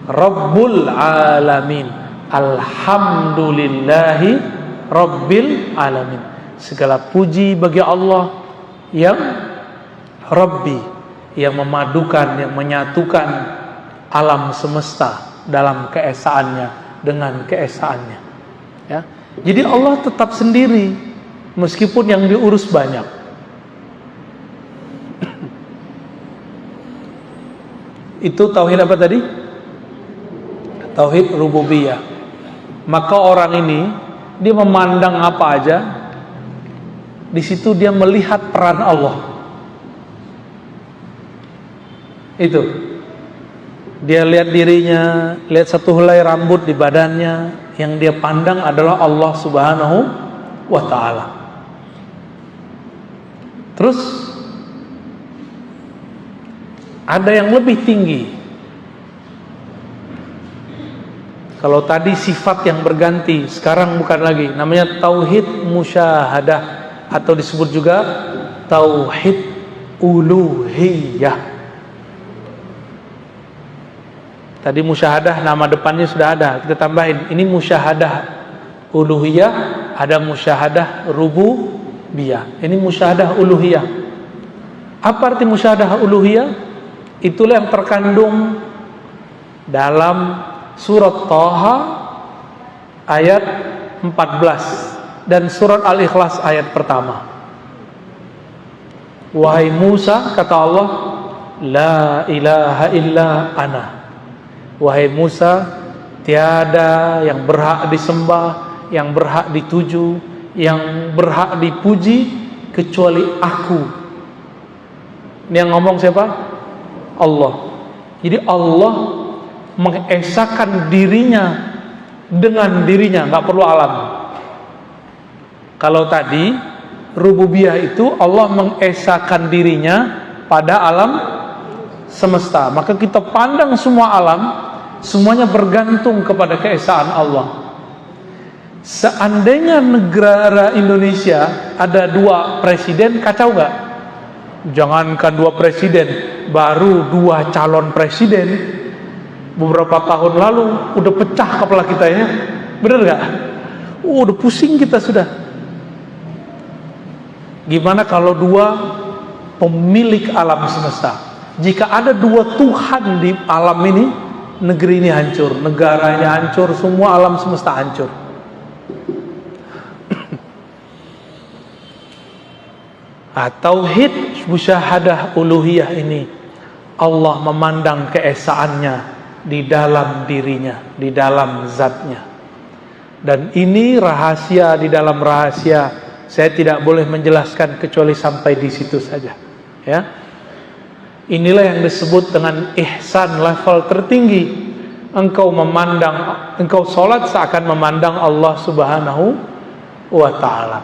Rabbul alamin, alhamdulillahi rabbil alamin. Segala puji bagi Allah yang Rabbi, yang memadukan, yang menyatukan alam semesta dalam keesaannya dengan keesaannya. Ya. Jadi Allah tetap sendiri meskipun yang diurus banyak. Itu tauhid apa tadi? Tauhid rububiyah. Maka orang ini dia memandang apa aja Di situ dia melihat peran Allah. Itu. Dia lihat dirinya, lihat satu helai rambut di badannya, yang dia pandang adalah Allah Subhanahu wa ta'ala. Terus ada yang lebih tinggi. Kalau tadi sifat yang berganti, sekarang bukan lagi, namanya tauhid musyahadah, atau disebut juga tauhid uluhiyah. Tadi musyahadah nama depannya sudah ada, kita tambahin ini musyahadah uluhiyah, ada musyahadah rububiyah. Ini musyahadah uluhiyah. Apa arti musyahadah uluhiyah? Itulah yang terkandung dalam surat Thaha ayat 14 dan surat Al-Ikhlas ayat pertama. Wahai Musa, kata Allah, la ilaha illa ana. Wahai Musa, tiada yang berhak disembah, yang berhak dituju, yang berhak dipuji kecuali aku. Ini yang ngomong siapa? Allah. Jadi Allah mengesakan dirinya dengan dirinya, nggak perlu alam. Kalau tadi rububiyah itu Allah mengesakan dirinya pada alam semesta, maka kita pandang semua alam, semuanya bergantung kepada keesaan Allah. Seandainya negara Indonesia ada 2 presiden, kacau nggak? Jangankan 2 presiden, baru 2 calon presiden beberapa tahun lalu udah pecah kepala kita ya, bener nggak? Udah pusing kita sudah. Gimana kalau 2 pemilik alam semesta? Jika ada 2 Tuhan di alam ini, negeri ini hancur, negara ini hancur, semua alam semesta hancur. Tauhid musyahadah uluhiyah ini, Allah memandang keesaannya di dalam dirinya, di dalam zatnya. Dan ini rahasia di dalam rahasia, saya tidak boleh menjelaskan kecuali sampai di situ saja, ya. Inilah yang disebut dengan ihsan, level tertinggi. Engkau memandang, engkau sholat seakan memandang Allah Subhanahu wa ta'ala.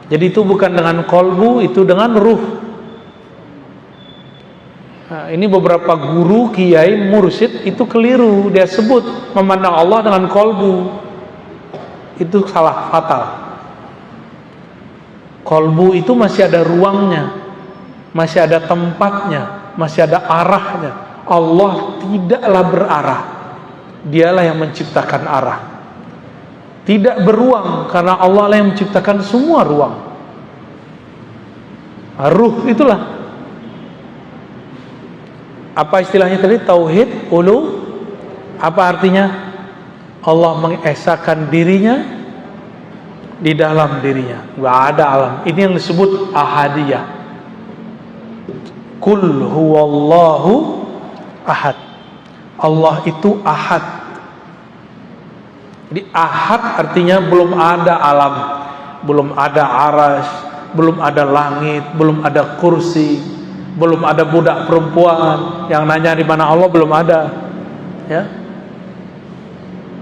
Jadi itu bukan dengan kolbu, itu dengan ruh. Nah, ini beberapa guru, kiai, mursyid itu keliru. Dia sebut memandang Allah dengan kolbu. Itu salah fatal. Kolbu itu masih ada ruangnya, masih ada tempatnya, masih ada arahnya. Allah tidaklah berarah. Dialah yang menciptakan arah. Tidak beruang, karena Allah lah yang menciptakan semua ruang. Ruh itulah. Apa istilahnya tadi? Tauhid ulu. Apa artinya? Allah mengesakan dirinya di dalam dirinya. Gak ada alam. Ini yang disebut ahadiyah. Kul huwallahu ahad. Allah itu ahad. Jadi ahad artinya belum ada alam, belum ada aras, belum ada langit, belum ada kursi, belum ada budak perempuan yang nanya di mana Allah, belum ada. Ya.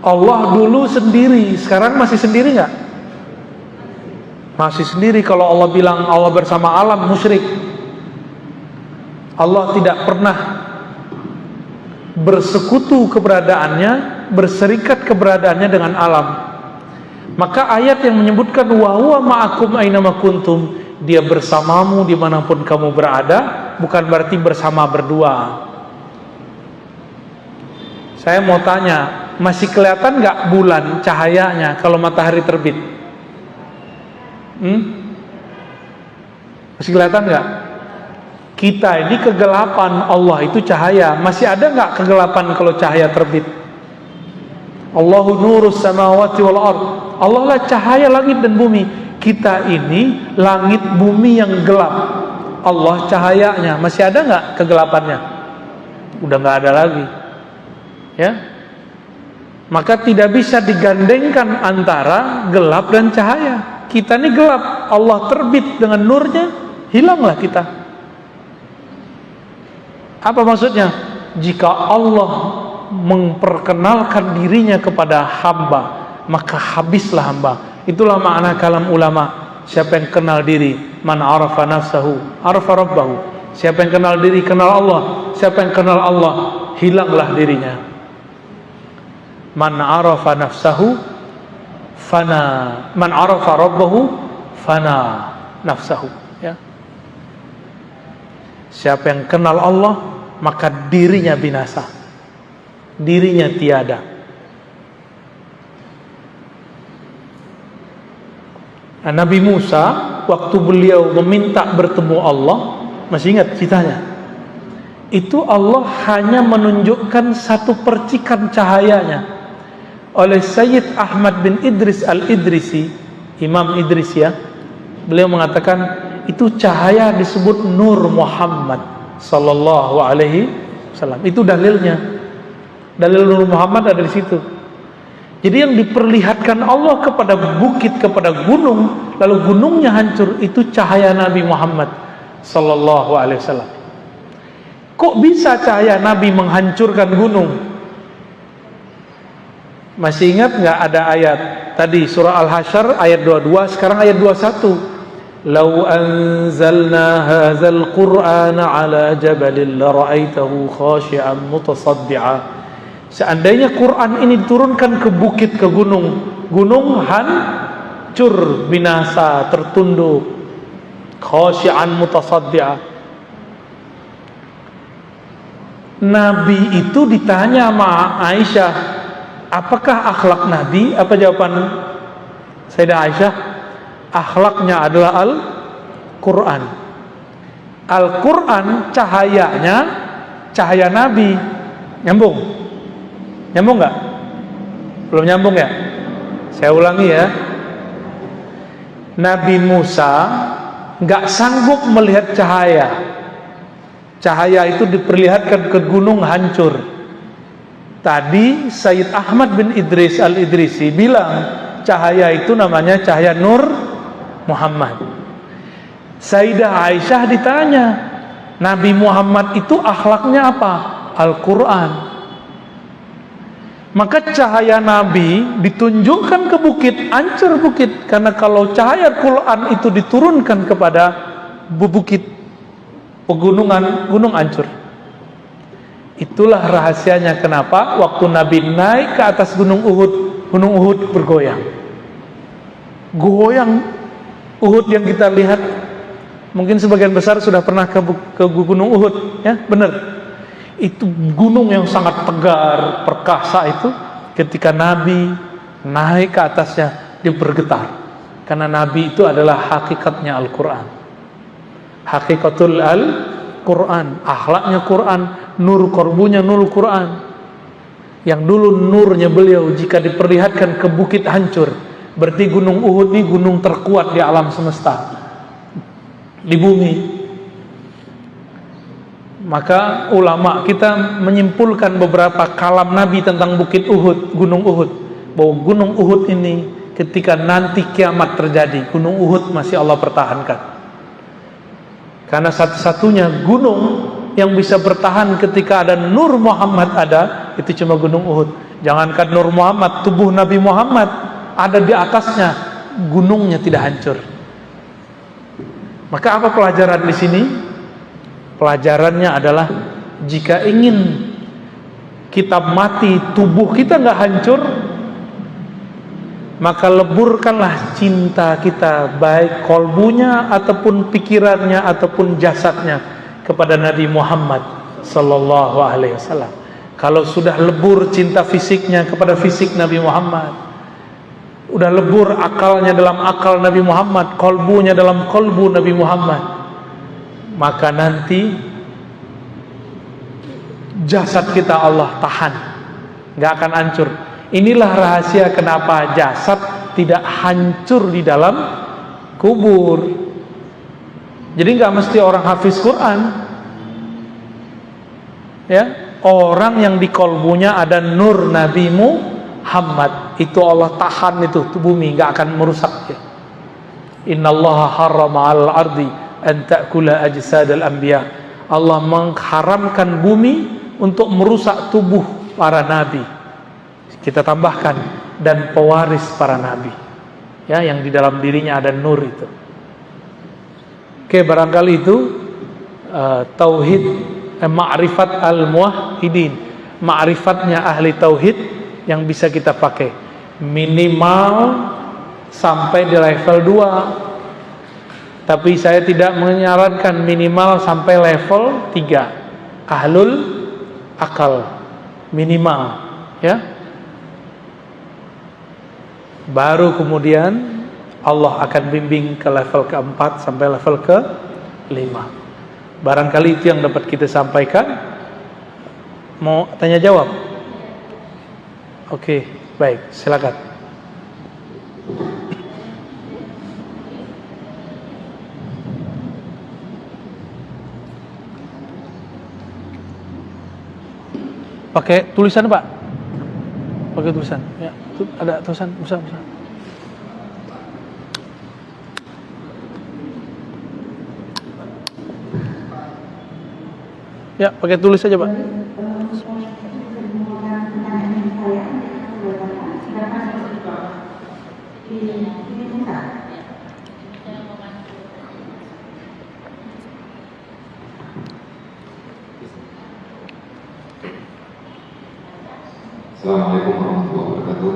Allah dulu sendiri, sekarang masih sendiri nggak? Masih sendiri. Kalau Allah bilang Allah bersama alam, musyrik. Allah tidak pernah bersekutu keberadaannya, berserikat keberadaannya dengan alam. Maka ayat yang menyebutkan wa huwa ma'akum ainama kuntum, dia bersamamu dimanapun kamu berada, bukan berarti bersama berdua. Saya mau tanya, masih kelihatan nggak bulan cahayanya kalau matahari terbit? Masih kelihatan nggak? Kita ini kegelapan, Allah itu cahaya. Masih ada nggak kegelapan kalau cahaya terbit? Allahu nurus samawati wal ard. Allah lah cahaya langit dan bumi. Kita ini langit bumi yang gelap. Allah cahayanya. Masih ada nggak kegelapannya? Udah nggak ada lagi. Ya. Maka tidak bisa digandengkan antara gelap dan cahaya. Kita ini gelap. Allah terbit dengan nurnya, hilanglah kita. Apa maksudnya? Jika Allah memperkenalkan dirinya kepada hamba, maka habislah hamba. Itulah makna kalam ulama. Siapa yang kenal diri, man arafa nafsahu arafa rabbahu. Siapa yang kenal diri, kenal Allah. Siapa yang kenal Allah, hilanglah dirinya. Man arafa nafsahu fana, man arafa rabbahu fana nafsahu, ya. Siapa yang kenal Allah, maka dirinya binasa, dirinya tiada. Nah, Nabi Musa waktu beliau meminta bertemu Allah, masih ingat ceritanya? Itu Allah hanya menunjukkan satu percikan cahayanya. Oleh Sayyid Ahmad bin Idris al-Idrisi, Imam Idris, ya, beliau mengatakan itu cahaya disebut Nur Muhammad sallallahu alaihi wasallam. Itu dalilnya. Dalil Nur Muhammad ada di situ. Jadi yang diperlihatkan Allah kepada bukit, kepada gunung, lalu gunungnya hancur, itu cahaya Nabi Muhammad sallallahu alaihi wasallam. Kok bisa cahaya Nabi menghancurkan gunung? Masih ingat nggak ada ayat tadi surah Al-Hasyr ayat 22, sekarang ayat 21. Lau anzalna hadzal qur'ana ala jabalin la ra'aitahu khashi'an mutasaddi'a. Seandainya Quran ini diturunkan ke bukit, ke gunung, gunung hancur, binasa, tertunduk, khashi'an mutasaddi'a. Nabi itu ditanya sama Aisyah, apakah akhlak Nabi? Apa jawaban Sayyidah Aisyah? Akhlaknya adalah Al-Quran. Al-Quran cahayanya cahaya Nabi. Nyambung? Nyambung nggak? Belum nyambung ya? Saya ulangi ya. Nabi Musa nggak sanggup melihat cahaya. Cahaya itu diperlihatkan ke gunung hancur. Tadi Sayyid Ahmad bin Idris al-Idrisi bilang cahaya itu namanya cahaya Nur Muhammad. Sayyidah Aisyah ditanya, Nabi Muhammad itu akhlaknya apa? Al-Quran. Maka cahaya Nabi ditunjukkan ke bukit, hancur bukit. Karena kalau cahaya Quran itu diturunkan kepada bukit, pegunungan, gunung hancur. Itulah rahasianya kenapa waktu Nabi naik ke atas gunung Uhud bergoyang. Goyang Uhud yang kita lihat, mungkin sebagian besar sudah pernah ke gunung Uhud, ya, benar. Itu gunung yang sangat tegar, perkasa itu, ketika Nabi naik ke atasnya, dia bergetar. Karena Nabi itu adalah hakikatnya Al-Quran. Hakikatul Al-Quran, akhlaknya Quran, nur korbunya nur Quran. Yang dulu nurnya beliau jika diperlihatkan ke bukit hancur, berarti gunung Uhud ini gunung terkuat di alam semesta, di bumi. Maka ulama kita menyimpulkan beberapa kalam Nabi tentang bukit Uhud, gunung Uhud, bahwa gunung Uhud ini ketika nanti kiamat terjadi, gunung Uhud masih Allah pertahankan. Karena satu-satunya gunung yang bisa bertahan ketika ada Nur Muhammad ada, itu cuma gunung Uhud. Jangankan Nur Muhammad, tubuh Nabi Muhammad ada di atasnya, gunungnya tidak hancur. Maka apa pelajaran di sini? Pelajarannya adalah jika ingin kita mati, tubuh kita nggak hancur, maka leburkanlah cinta kita, baik kolbunya ataupun pikirannya ataupun jasadnya kepada Nabi Muhammad sallallahu alaihi wasallam. Kalau sudah lebur cinta fisiknya kepada fisik Nabi Muhammad, udah lebur akalnya dalam akal Nabi Muhammad, kolbunya dalam kolbu Nabi Muhammad, maka nanti jasad kita Allah tahan, nggak akan hancur. Inilah rahasia kenapa jasad tidak hancur di dalam kubur. Jadi nggak mesti orang hafiz Quran, ya, orang yang di kolbunya ada nur Nabi Muhammad, itu Allah tahan itu bumi, nggak akan merusak ya. Innallaha harrama 'alal ardi an ta'kula ajsadal anbiya. Allah mengharamkan bumi untuk merusak tubuh para nabi. Kita tambahkan dan pewaris para nabi. Ya, yang di dalam dirinya ada nur itu. Oke, barangkali itu tauhid, ma'rifat al-muwahhidin, ma'rifatnya ahli tauhid yang bisa kita pakai. Minimal sampai di level 2. Tapi saya tidak menyarankan minimal sampai level 3. Ahlul akal minimal, ya. Baru kemudian Allah akan bimbing ke level ke-4 sampai level ke-5. Barangkali itu yang dapat kita sampaikan. Mau tanya jawab? Oke, baik, silakan. Pakai tulisan, Pak? Pakai tulisan. Ya, ada tulisan, bisa. Ya, pakai tulis saja, Pak.
Assalamualaikum warahmatullahi wabarakatuh.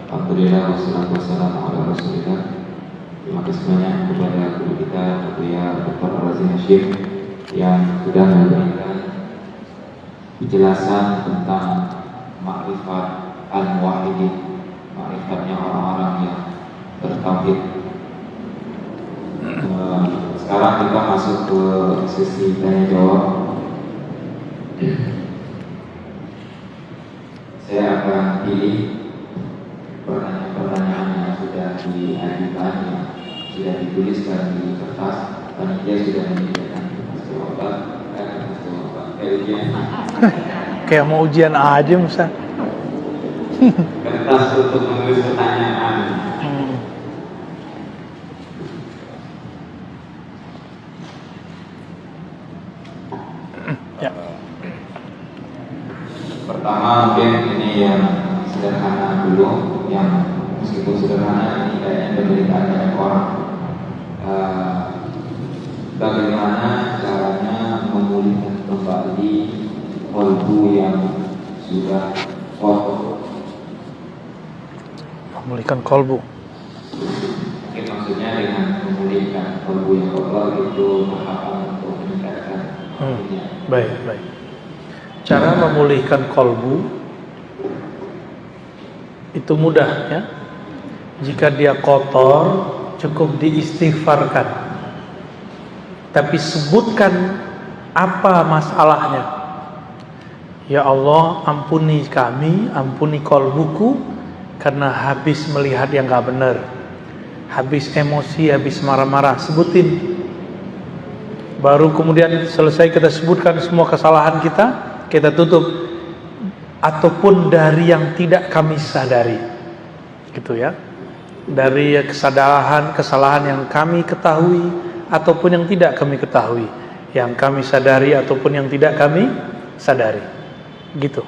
Alhamdulillah wassalatu wassalamu ala rasulillah. Terima kasih banyak kepada guru kita Buya Dr. Ar-Razi Hashim yang sudah memberikan penjelasan tentang makrifat al-muwahhidin, makrifatnya orang-orang yang bertauhid. Sekarang kita masuk ke sesi tanya jawab. Saya akan pilih pertanyaan-pertanyaan yang sudah diajukan, yang sudah dituliskan di kertas. Panitia sudah menyediakan kertas jawaban. Kayak ujian.
Kayak mau ujian aja, Ustaz.
Kertas untuk menulis pertanyaan.
Ya.
Pertama mungkin ini yang sederhana dulu, yang meskipun sederhana ini kayaknya penderitaan banyak orang. Bagaimana caranya memulihkan kembali kolbu yang sudah kotor?
Memulihkan kolbu.
Mungkin maksudnya dengan memulihkan kolbu yang kotor itu tahapan untuk meningkatkan kolbunya.
Baik. Cara memulihkan kolbu itu mudah, ya. Jika dia kotor, cukup diistighfarkan. Tapi sebutkan apa masalahnya. Ya Allah, ampuni kami, ampuni kolbuku, karena habis melihat yang gak benar, habis emosi, habis marah-marah. Sebutin. Baru kemudian selesai kita sebutkan semua kesalahan kita tutup. Ataupun dari yang tidak kami sadari, gitu ya. Dari kesalahan yang kami ketahui ataupun yang tidak kami ketahui, yang kami sadari ataupun yang tidak kami sadari, gitu.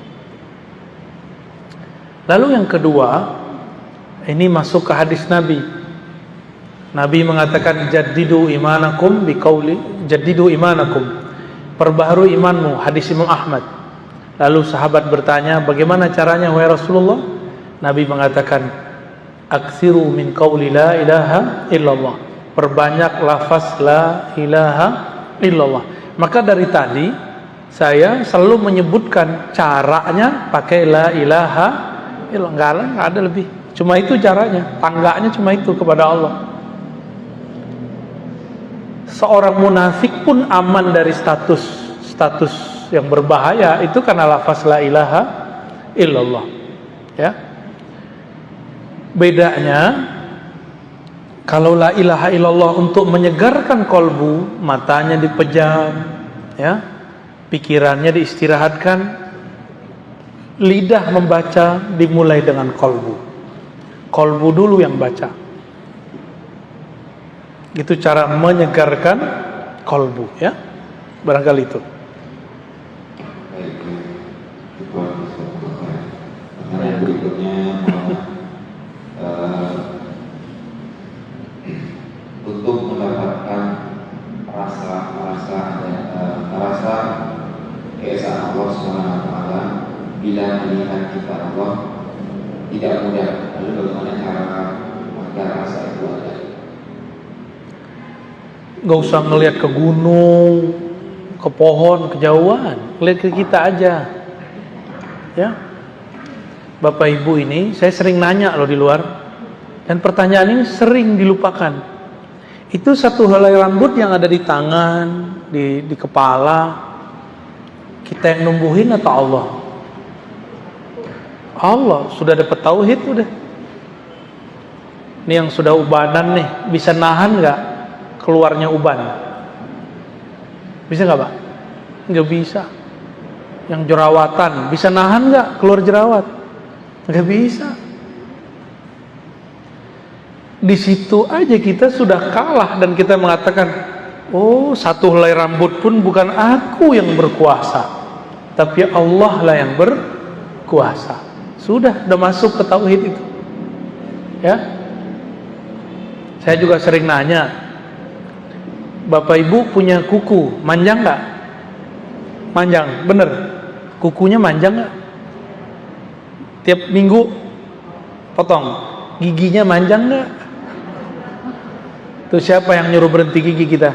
Lalu yang kedua, ini masuk ke hadis Nabi. Nabi mengatakan jaddidu imanakum biqauli jaddidu imanakum, perbaharui imanmu, hadis Imam Ahmad. Lalu sahabat bertanya, bagaimana caranya wahai Rasulullah? Nabi mengatakan, aksiru min qauli la ilaha illallah, perbanyak lafaz la ilaha illallah. Maka dari tadi saya selalu menyebutkan caranya pakai la ilaha illallah, enggak ada lebih. Cuma itu caranya, tangganya cuma itu kepada Allah. Seorang munafik pun aman dari status yang berbahaya itu karena lafaz la ilaha illallah, ya. Bedanya kalau la ilaha illallah untuk menyegarkan kolbu, matanya dipejam, ya, pikirannya diistirahatkan, lidah membaca dimulai dengan kolbu. Kolbu dulu yang baca. Itu cara menyegarkan kolbu, ya. Barangkali itu.
Baik, pertanyaan berikutnya untuk mendapatkan rasa keesaan Allah Subhanahu wa taala bila melihat kita Allah tidak mudah. Lalu bagaimana cara agar rasa itu ada?
Gak usah ngelihat ke gunung, ke pohon, kejauhan, lihat ke kita aja, ya. Bapak Ibu ini, saya sering nanya loh di luar, dan pertanyaan ini sering dilupakan. Itu satu helai rambut yang ada di tangan, di kepala, kita yang numbuhin atau Allah? Allah. Sudah dapat tauhid udah. Ini yang sudah ubanan nih, bisa nahan nggak keluarnya uban? Bisa nggak Pak? Nggak bisa. Yang jerawatan, bisa nahan nggak keluar jerawat? Nggak bisa. Di situ aja kita sudah kalah dan kita mengatakan, oh, satu helai rambut pun bukan aku yang berkuasa, tapi Allah lah yang berkuasa. Sudah masuk ke tauhid itu. Ya. Saya juga sering nanya, Bapak Ibu punya kuku, manjang nggak? Manjang, bener. Kukunya manjang nggak? Tiap minggu potong. Giginya manjang nggak? Tuh siapa yang nyuruh berhenti gigi kita?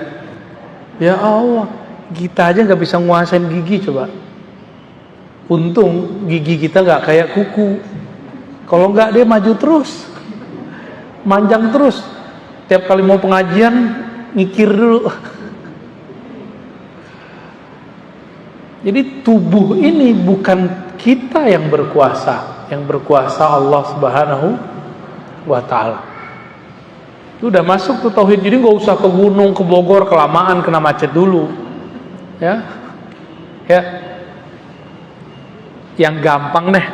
Ya Allah, kita aja nggak bisa nguasain gigi coba. Untung gigi kita nggak kayak kuku. Kalau nggak dia maju terus, manjang terus. Tiap kali mau pengajian mikir dulu. Jadi tubuh ini bukan kita yang berkuasa, yang berkuasa Allah Subhanahu wa taala. Itu udah masuk tuh tauhid. Jadi nggak usah ke gunung, ke Bogor, kelamaan kena macet dulu. Ya. Ya. Yang gampang deh.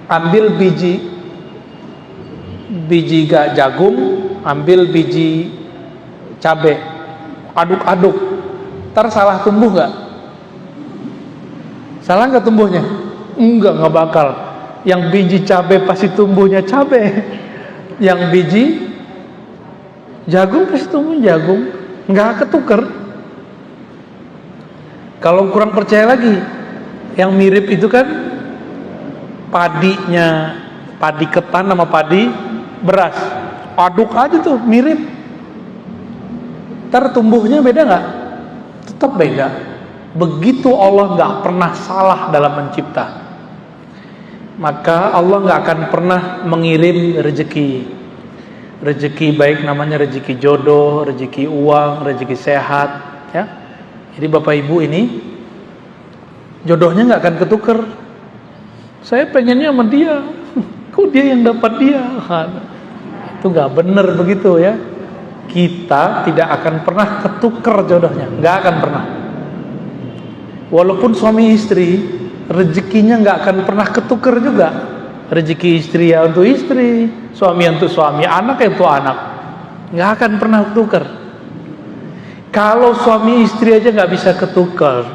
Ambil biji jagung, ambil biji cabai, aduk-aduk. Ntar salah tumbuh nggak? Salah nggak tumbuhnya? Nggak bakal. Yang biji cabai pasti tumbuhnya cabai. Yang biji jagung pasti tumbuh jagung. Nggak ketuker. Kalau kurang percaya lagi, yang mirip itu kan padinya, padi ketan sama padi beras. Aduk aja tuh, mirip. Ntar tumbuhnya beda nggak? Tetap beda. Begitu Allah nggak pernah salah dalam mencipta, maka Allah nggak akan pernah mengirim rezeki baik namanya rezeki jodoh, rezeki uang, rezeki sehat, ya. Jadi Bapak Ibu ini jodohnya nggak akan ketuker. Saya pengennya sama dia, kok dia yang dapat dia? Itu nggak benar begitu ya. Kita tidak akan pernah ketuker jodohnya, nggak akan pernah. Walaupun suami istri, rezekinya nggak akan pernah ketuker juga. Rezeki istri ya untuk istri, suami untuk suami, anak ya untuk anak, nggak akan pernah ketuker. Kalau suami istri aja nggak bisa ketuker,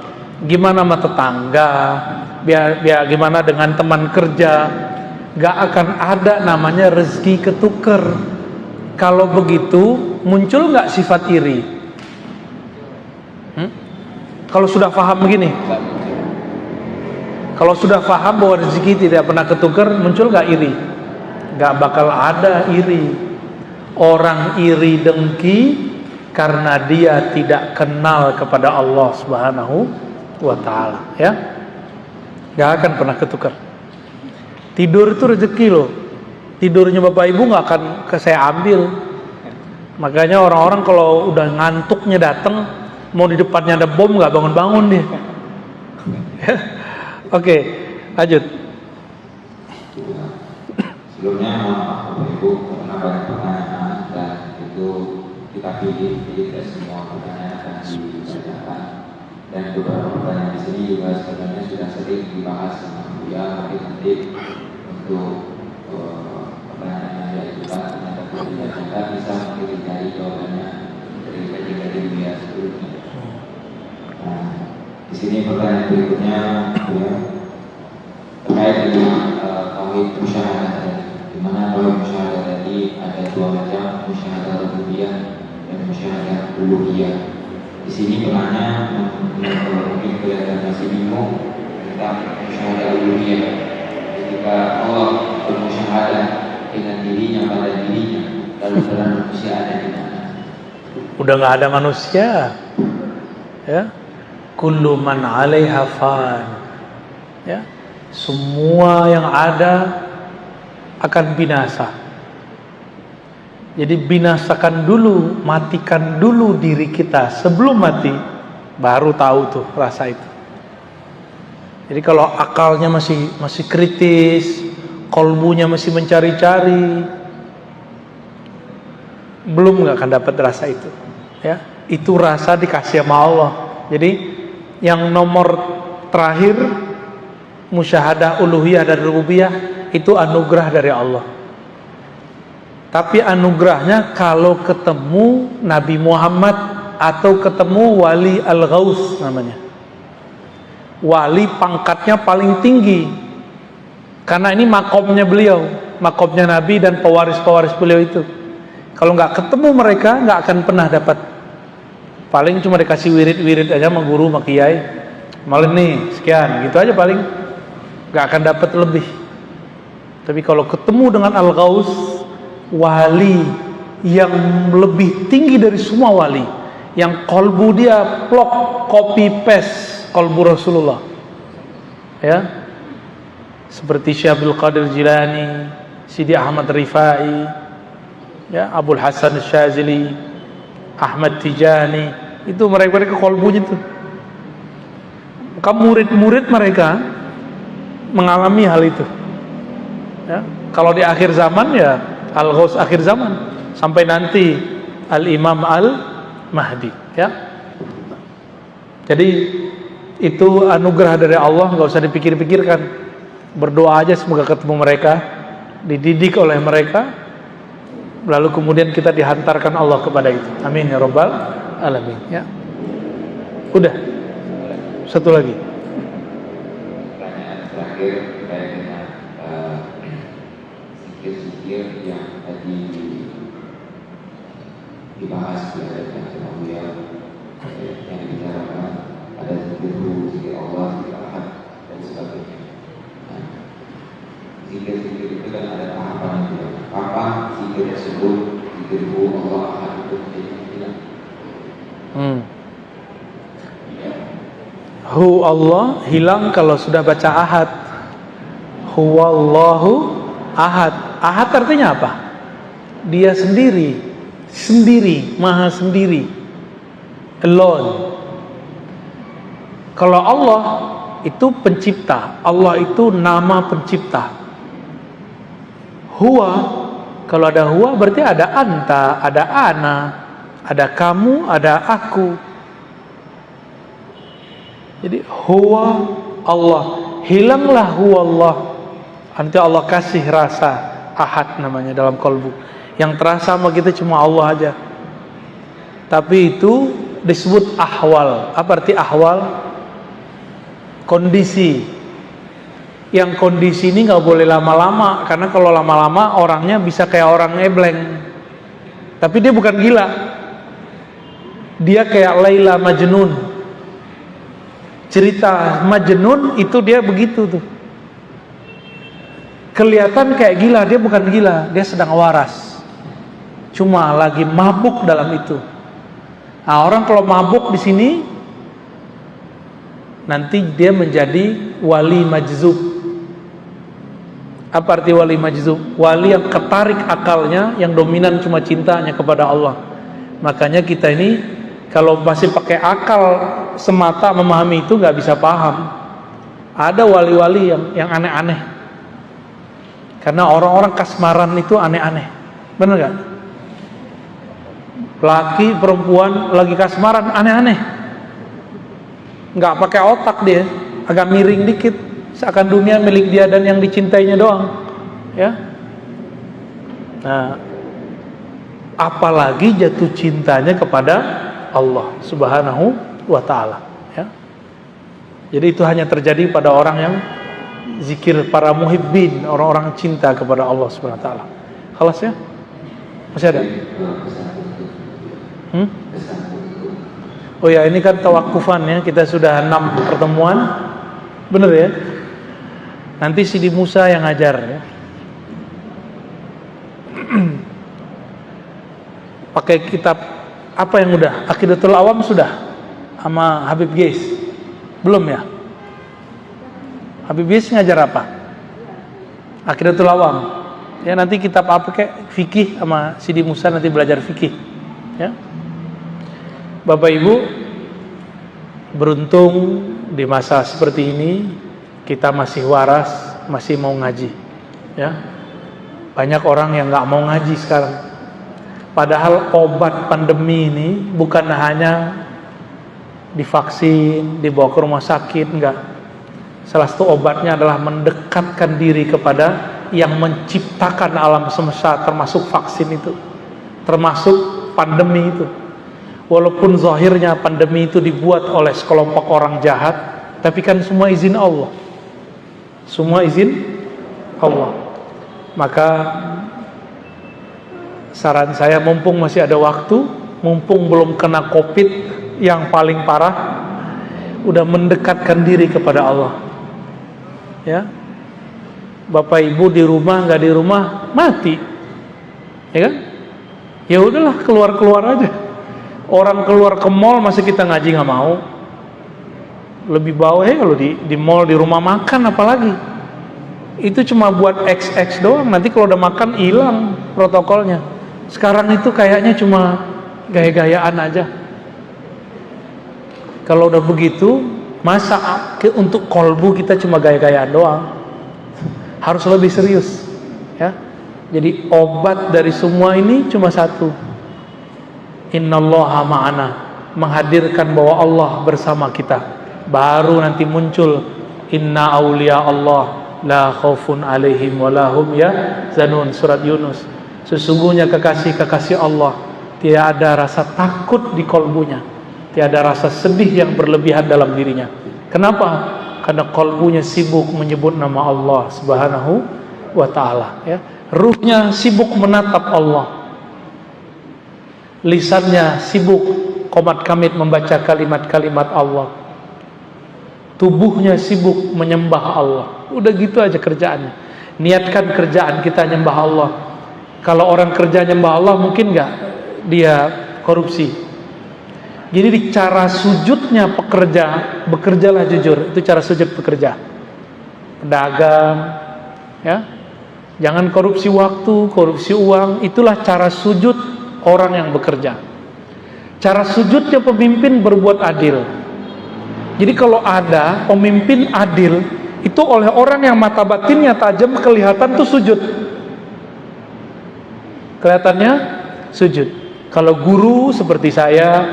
gimana sama tetangga? Biar gimana dengan teman kerja? Nggak akan ada namanya rezeki ketuker. Kalau begitu muncul nggak sifat iri? Kalau sudah paham begini, kalau sudah paham bahwa rezeki tidak pernah ketukar, muncul nggak iri? Nggak bakal ada iri. Orang iri dengki karena dia tidak kenal kepada Allah Subhanahu wa taala, ya. Nggak akan pernah ketukar. Tidur itu rezeki loh. Tidurnya Bapak Ibu nggak akan saya ambil. Makanya orang-orang kalau udah ngantuknya datang, mau di depannya ada bom nggak bangun-bangun dia. Oke, lanjut.
Sebelumnya Bapak Ibu karena banyak pertanyaan dan itu kita pilih dari semua pertanyaan yang dibacakan, dan beberapa pertanyaan di sini juga sebenarnya sudah sering dibahas sama beliau, tapi nanti untuk pertanyaan yang diajukan ternyata dibacakan bisa mungkin dicari jawabannya dari kajian dunia sebelumnya. Nah, di sini pertanyaan berikutnya ya, terkait dengan tauhid musyahadah tadi, di mana tauhid musyahadah tadi ada dua macam, musyahadah rububiyah dan musyahadah uluhiyah. Di sini penanya mungkin kelihatan masih bingung tentang musyahadah uluhiyah. Ketika Allah bermusyahadah dengan dirinya pada dirinya, lalu peran manusia ada di mana?
Udah nggak ada manusia, ya. Kullu man 'alaiha fan, ya. Semua yang ada akan binasa. Jadi binasakan dulu, matikan dulu diri kita sebelum mati, baru tahu tuh rasa itu. Jadi kalau akalnya masih kritis, kolbunya masih mencari-cari, belum nggak akan dapat rasa itu. Ya, itu rasa dikasih sama Allah. Jadi yang nomor terakhir musyahadah uluhiyah dan rububiyah itu anugerah dari Allah. Tapi anugerahnya kalau ketemu Nabi Muhammad atau ketemu Wali Al-Ghaus namanya. Wali pangkatnya paling tinggi. Karena ini makomnya beliau, makomnya Nabi dan pewaris-pewaris beliau itu. Kalau nggak ketemu mereka nggak akan pernah dapat. Paling cuma dikasih wirid-wirid aja sama guru, sama kiai. Malah nih sekian, gitu aja paling. Nggak akan dapat lebih. Tapi kalau ketemu dengan Al-Ghaus, wali yang lebih tinggi dari semua wali, yang kolbu dia plok copy paste kolbu Rasulullah, ya, seperti Syekh Abdul Qadir Jilani, Sidi Ahmad Rifai, ya, Abul Hasan Syazili, Ahmad Tijani, itu mereka kolbunya tuh. Maka murid-murid mereka mengalami hal itu, ya. Kalau di akhir zaman ya Al-Ghaus akhir zaman, sampai nanti Al-Imam Al-Mahdi, ya. Jadi itu anugerah dari Allah, nggak usah dipikir-pikirkan. Berdoa aja semoga ketemu mereka, dididik oleh mereka, lalu kemudian kita dihantarkan Allah kepada itu. Amin ya rabbal alamin, ya. Udah. Satu lagi.
Pertanyaan terakhir terkait dengan zikir-zikir yang tadi dibahas di hadapan beliau, yang dibicarakan ada zikir Allah, zikir Ahad dan sebagainya. Nah, zikir-zikir itu kan ada tahapan yang kapan zikir tersebut, zikir Allah Ahad itu menjadi hilang.
Hu Allah hilang kalau sudah baca Ahad. Huwallahu Ahad. Ahad artinya apa? Dia sendiri, maha sendiri, alone. Kalau Allah itu pencipta, Allah itu nama pencipta. Huwa, kalau ada huwa berarti ada anta, ada ana, ada kamu, ada aku. Jadi huwa Allah, hilanglah huwa Allah. Nanti Allah kasih rasa Ahad namanya dalam kolbu. Yang terasa sama kita cuma Allah aja. Tapi itu disebut ahwal. Apa arti ahwal? Kondisi. Yang kondisi ini nggak boleh lama-lama, karena kalau lama-lama orangnya bisa kayak orang ngebleng. Tapi dia bukan gila. Dia kayak Laila Majnun. Cerita Majnun itu dia begitu tuh. Kelihatan kayak gila, dia bukan gila, dia sedang waras. Cuma lagi mabuk dalam itu. Nah, orang kalau mabuk di sini nanti dia menjadi wali majzub. Apa arti wali majzub? Wali yang ketarik akalnya, yang dominan cuma cintanya kepada Allah. Makanya kita ini kalau masih pakai akal semata memahami itu nggak bisa paham. Ada wali-wali yang aneh-aneh. Karena orang-orang kasmaran itu aneh-aneh. Benar nggak? Laki perempuan lagi kasmaran aneh-aneh. Nggak pakai otak dia, agak miring dikit. Seakan dunia milik dia dan yang dicintainya doang, ya. Nah, apalagi jatuh cintanya kepada Allah Subhanahu wa ta'ala, ya. Jadi itu hanya terjadi pada orang yang zikir, para muhibbin, orang-orang cinta kepada Allah Subhanahu wa ta'ala. Khalas ya? Masih ada? Oh ya, ini kan tawakufan ya, kita sudah 6 pertemuan. Bener ya? Nanti Sidi Musa yang ngajar ya. Pakai kitab apa yang udah? Aqidatul Awam sudah sama Habib Geis? Belum ya? Habib Geis ngajar apa? Aqidatul Awam. Ya, nanti kitab apa kayak fikih sama Sidi Musa nanti belajar fikih. Ya. Bapak Ibu, beruntung di masa seperti ini kita masih waras, masih mau ngaji. Ya. Banyak orang yang nggak mau ngaji sekarang. Padahal obat pandemi ini bukan hanya divaksin, dibawa ke rumah sakit, enggak. Salah satu obatnya adalah mendekatkan diri kepada yang menciptakan alam semesta, termasuk vaksin itu, termasuk pandemi itu. Walaupun zahirnya pandemi itu dibuat oleh sekelompok orang jahat, tapi kan semua izin Allah. Semua izin Allah. Maka saran saya, mumpung masih ada waktu, mumpung belum kena COVID yang paling parah, udah mendekatkan diri kepada Allah. Ya. Bapak Ibu di rumah, nggak di rumah, mati. Ya kan? Ya udahlah, keluar-keluar aja. Orang keluar ke mall masih kita ngaji nggak mau. Lebih bawah ya kalau di mall, di rumah makan apalagi. Itu cuma buat XX doang, nanti kalau udah makan hilang protokolnya. Sekarang itu kayaknya cuma gaya-gayaan aja. Kalau udah begitu, masa untuk kolbu kita cuma gaya-gayaan doang? Harus lebih serius, ya. Jadi obat dari semua ini cuma satu. Innallaha ma'ana, menghadirkan bahwa Allah bersama kita. Baru nanti muncul inna auliya Allah la khaufun alaihim walahum yahzanun, surat Yunus. Sesungguhnya kekasih-kekasih Allah tidak ada rasa takut di kolbunya, tidak ada rasa sedih yang berlebihan dalam dirinya. Kenapa? Karena kolbunya sibuk menyebut nama Allah Subhanahu wa ta'ala, ya. Ruhnya sibuk menatap Allah, lisannya sibuk qomat kamit membaca kalimat-kalimat Allah, tubuhnya sibuk menyembah Allah. Udah gitu aja kerjaannya. Niatkan kerjaan kita nyembah Allah. Kalau orang kerja nyembah Allah, mungkin nggak dia korupsi. Jadi di cara sujudnya pekerja, bekerjalah jujur. Itu cara sujud pekerja. Pedagang, ya. Jangan korupsi waktu, korupsi uang. Itulah cara sujud orang yang bekerja. Cara sujudnya pemimpin berbuat adil. Jadi kalau ada pemimpin adil, itu oleh orang yang mata batinnya tajam, kelihatan tuh sujud. Kelihatannya sujud. Kalau guru seperti saya,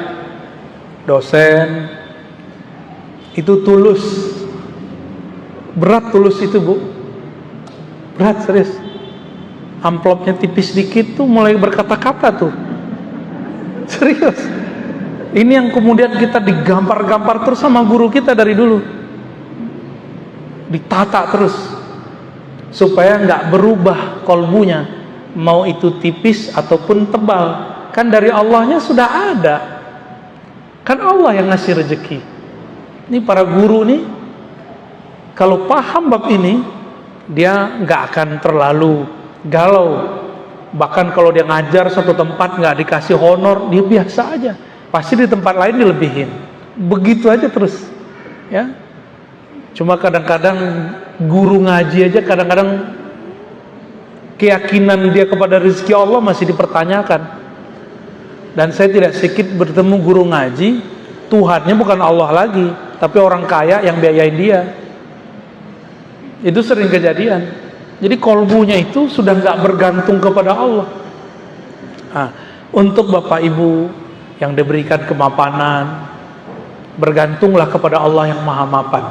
dosen, itu tulus. Berat tulus itu, Bu. Berat, serius. Amplopnya tipis dikit tuh mulai berkata-kata tuh. Serius. Ini yang kemudian kita digampar-gampar terus sama guru kita dari dulu. Ditata terus supaya nggak berubah kolbunya, mau itu tipis ataupun tebal. Kan dari Allahnya sudah ada. Kan Allah yang ngasih rezeki. Ini para guru nih, kalau paham bab ini, dia nggak akan terlalu galau. Bahkan kalau dia ngajar satu tempat nggak dikasih honor, dia biasa aja. Pasti di tempat lain dilebihin. Begitu aja terus, ya. Cuma kadang-kadang guru ngaji aja kadang-kadang keyakinan dia kepada rezeki Allah masih dipertanyakan. Dan saya tidak sedikit bertemu guru ngaji, Tuhannya bukan Allah lagi, tapi orang kaya yang biayain dia. Itu sering kejadian. Jadi kolbunya itu sudah nggak bergantung kepada Allah. Nah, untuk Bapak Ibu yang diberikan kemapanan, bergantunglah kepada Allah yang Maha Mapan.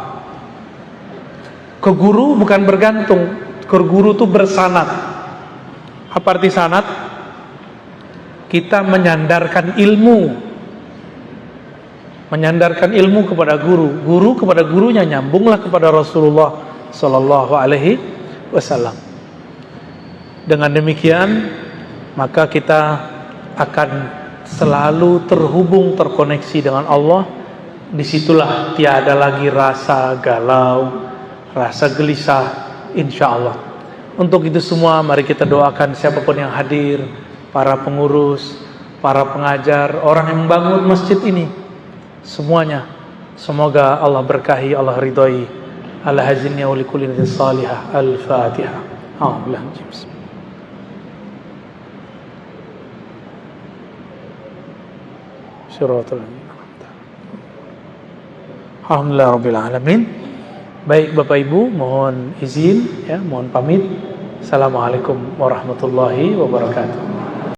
Ke guru bukan bergantung, ke guru itu bersanad. Apa arti sanad? kita menyandarkan ilmu kepada guru kepada gurunya, nyambunglah kepada Rasulullah sallallahu alaihi wasallam. Dengan demikian maka kita akan selalu terhubung, terkoneksi dengan Allah. Disitulah tiada lagi rasa galau, rasa gelisah, insya Allah. Untuk itu semua mari kita doakan siapapun yang hadir, para pengurus, para pengajar, orang yang membangun masjid ini, semuanya semoga Allah berkahi, Allah ridhoi. Al-hazinnya wa likulli niyatin salihah. Al-Fatihah. Alhamdulillah Rabbil Alamin. Baik Bapak Ibu, mohon izin ya, mohon pamit. Assalamualaikum warahmatullahi wabarakatuh.